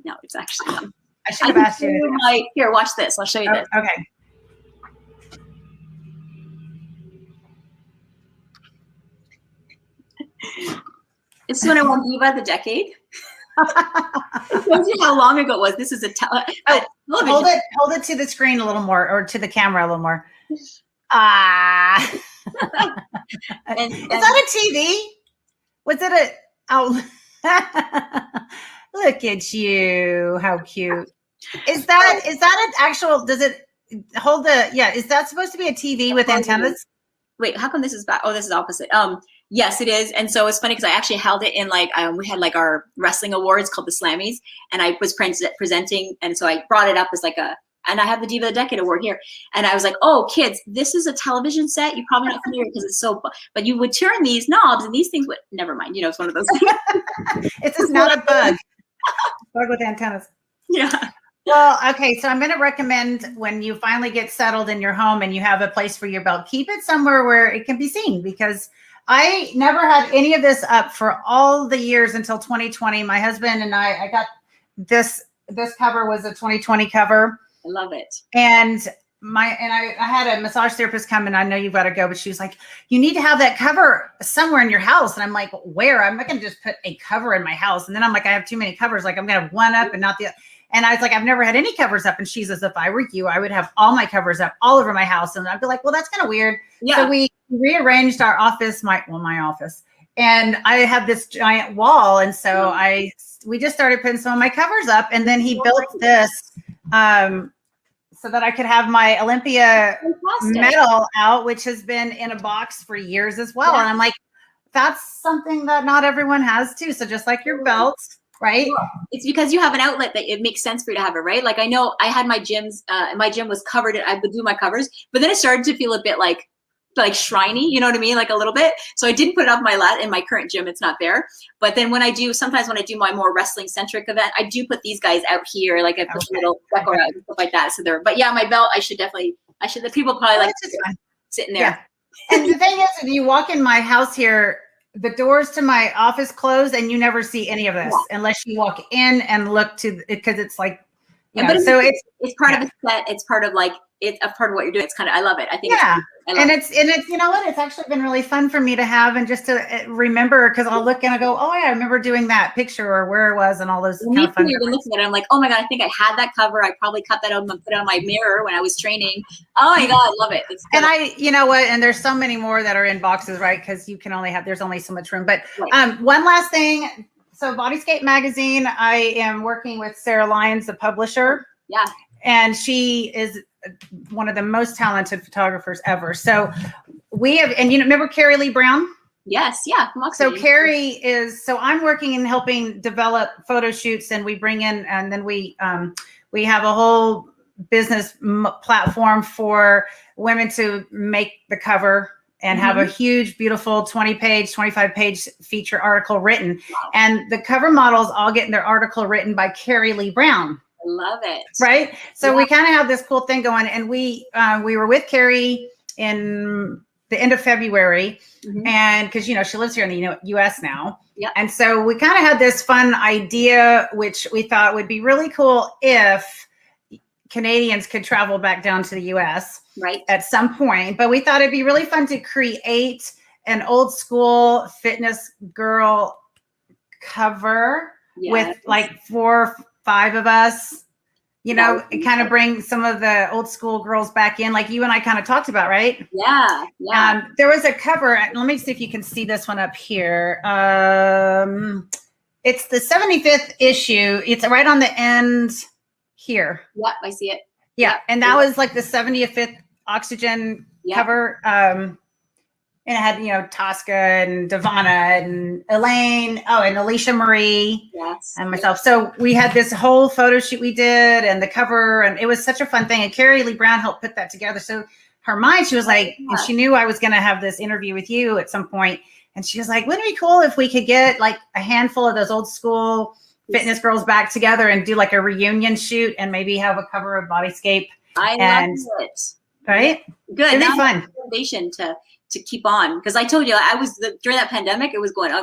No, it's actually not. I should have asked you. Here, watch this. I'll show you this. Okay. This is when I won Diva of the Decade. It shows you how long ago it was. This is a television. Hold it to the screen a little more, or to the camera a little more. Is that a TV? Was it look at you. How cute. Is that an actual, does it hold is that supposed to be a TV with antennas? Wait, how come this is back? Oh, this is opposite. Yes, it is. And so it's funny because I actually held it in we had like our wrestling awards called the Slammies, and I was presenting. And so I brought it up as and I have the Diva of the Decade award here. And I was like, "Oh, kids, this is a television set. You're probably not familiar because it's so, but you would turn these knobs and these things would, never mind. You know, it's one of those things." It's just not a bug. Bug with antennas. Yeah. Well, okay. So I'm going to recommend when you finally get settled in your home and you have a place for your belt, keep it somewhere where it can be seen, because I never had any of this up for all the years until 2020. My husband and I got this cover was a 2020 cover. I love it. And I had a massage therapist come, and I know you've got to go, but she was like, "You need to have that cover somewhere in your house." And I'm like, "Where? I'm not going to just put a cover in my house." And then I'm like, "I have too many covers. Like I'm going to have one up and not the other." And I was like, "I've never had any covers up." And she says, "If I were you, I would have all my covers up all over my house." And I'd be like, "Well, that's kind of weird." Yeah. So we rearranged our office, my office, and I have this giant wall. And so we just started putting some of my covers up, and then he built this so that I could have my Olympia medal out, which has been in a box for years as well. Yeah. And I'm like, that's something that not everyone has too. So just like your belt, right? It's because you have an outlet that it makes sense for you to have it, right? Like I know I had my gyms, my gym was covered, and I would do my covers, but then it started to feel a bit like shriny, you know what I mean? Like a little bit. So I didn't put it up my lat in my current gym. It's not there. But then sometimes when I do my more wrestling centric event, I do put these guys out here. Like I put a little deco out and stuff like that. So but yeah, my belt, the people probably like sitting there. Yeah. And the thing is, if you walk in my house here, the doors to my office close and you never see any of this unless you walk in and look to it, because it's like You but know, so it's part of the set. It's part of like, it's a part of what you're doing. It's kind of, I love it. I think it's you know what, it's actually been really fun for me to have and just to remember, because I'll look and I go, oh yeah, I remember doing that picture or where it was and all those kind of fun. You've been looking at it, I'm like, oh my God, I think I had that cover. I probably cut that out and put it on my mirror when I was training. Oh my God, I love it. And you know what, and there's so many more that are in boxes, right? Because you can only have, there's only so much room. But one last thing. So Bodyscape Magazine, I am working with Sarah Lyons, the publisher. Yeah. And she is one of the most talented photographers ever. So we have, and you remember Carrie Lee Brown? Yes. Yeah. So Carrie is, so I'm working and helping develop photo shoots, and we bring in, and then we have a whole business platform for women to make the cover and have a huge, beautiful 20-page, 25-page feature article written. Wow. And the cover models all get their article written by Carrie Lee Brown. I love it. Right? So we kind of have this cool thing going. And we were with Carrie in the end of February. And because, you know, she lives here in the U.S. now. Yeah. And so we kind of had this fun idea, which we thought would be really cool if Canadians could travel back down to the U.S. right at some point. But we thought it'd be really fun to create an old school fitness girl cover with like 4 or 5 of us, you know, and kind of bring some of the old school girls back in, like you and I kind of talked about, right? Yeah. Yeah. There was a cover. Let me see if you can see this one up here. It's the 75th issue. It's right on the end here. Yep, I see it. Yeah, and that was like the 75th Oxygen cover. And it had, you know, Tosca and Devana and Elaine, and Alicia Marie and myself. So we had this whole photo shoot we did and the cover, and it was such a fun thing. And Carrie Lee Brown helped put that together. So her mind, she was like, and she knew I was going to have this interview with you at some point. And she was like, wouldn't it be cool if we could get like a handful of those old school fitness girls back together and do like a reunion shoot and maybe have a cover of Bodyscape. I love it. Right? Good. It'd be fun. Motivation to keep on, because I told you I was during that pandemic. It was going. I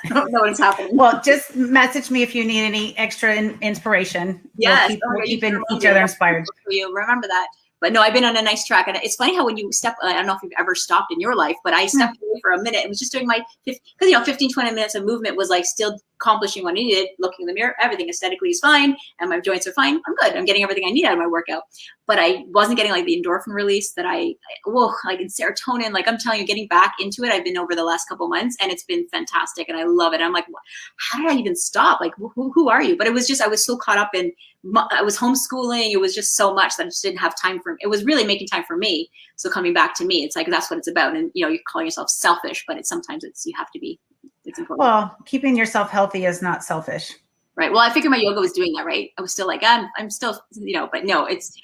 don't know what's happening. Well, just message me if you need any extra inspiration. Yes, we'll keep each other inspired. You remember that. But no, I've been on a nice track. And it's funny how when you step, I don't know if you've ever stopped in your life, but I stepped away for a minute and was just doing my, because, you know, 15, 20 minutes of movement was like still accomplishing what I needed, looking in the mirror, everything aesthetically is fine. And my joints are fine. I'm good. I'm getting everything I need out of my workout. But I wasn't getting like the endorphin release that like in serotonin, like I'm telling you, getting back into it, I've been over the last couple months and it's been fantastic. And I love it. I'm like, how did I even stop? Like, who are you? But it was just, I was so caught up in, I was homeschooling. It was just so much that I just didn't have time for it. Was really making time for me. So coming back to me, it's like, that's what it's about. And, you know, you're calling yourself selfish, but sometimes you have to be, it's important. Well, keeping yourself healthy is not selfish. Right. Well, I figured my yoga was doing that, right? I was still like, I'm still, you know, but no, I just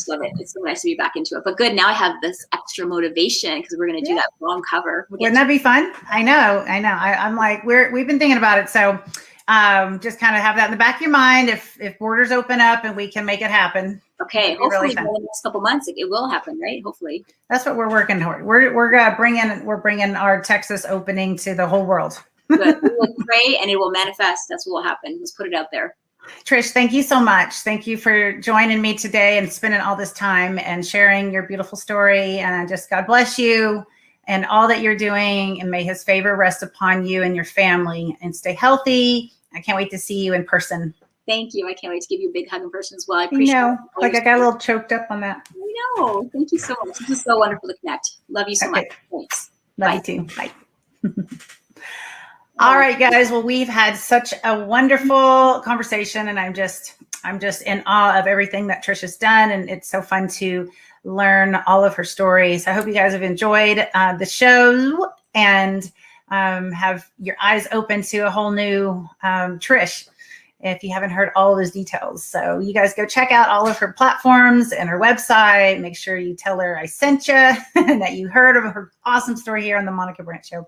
love it. It's so nice to be back into it. But good, now I have this extra motivation because we're going to do that long cover. Wouldn't that be fun? I know. I'm like, we've been thinking about it. So just kind of have that in the back of your mind. If borders open up and we can make it happen. Okay. Hopefully in the next couple months, it will happen, right? Hopefully. That's what we're working toward. We're bringing our Texas opening to the whole world. Good. We will pray and it will manifest. That's what will happen. Let's put it out there. Trish, thank you so much. Thank you for joining me today and spending all this time and sharing your beautiful story. And just God bless you and all that you're doing. And may his favor rest upon you and your family, and stay healthy. I can't wait to see you in person. Thank you. I can't wait to give you a big hug in person as well. I appreciate it. Like I got a little choked up on that. I know. Thank you so much. This is so wonderful to connect. Love you so much. Thanks. Love you too. Bye. All right, guys. Well, we've had such a wonderful conversation, and I'm just in awe of everything that Trish has done, and it's so fun to learn all of her stories. I hope you guys have enjoyed the show and have your eyes open to a whole new Trish, if you haven't heard all of those details. So you guys go check out all of her platforms and her website. Make sure you tell her I sent you and that you heard of her awesome story here on the Monica Brant Show. I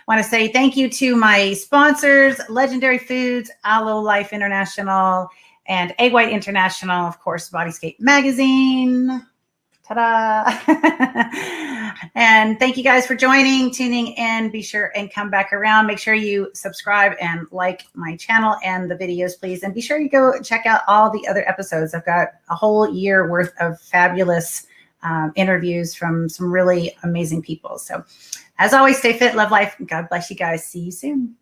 want to say thank you to my sponsors, Legendary Foods, Aloe Life International, and Egg White International, of course, Bodyscape Magazine. Ta-da. And thank you guys for joining, tuning in. Be sure and come back around. Make sure you subscribe and like my channel and the videos, please. And be sure you go check out all the other episodes. I've got a whole year worth of fabulous interviews from some really amazing people. So as always, stay fit, love life, and God bless you guys. See you soon.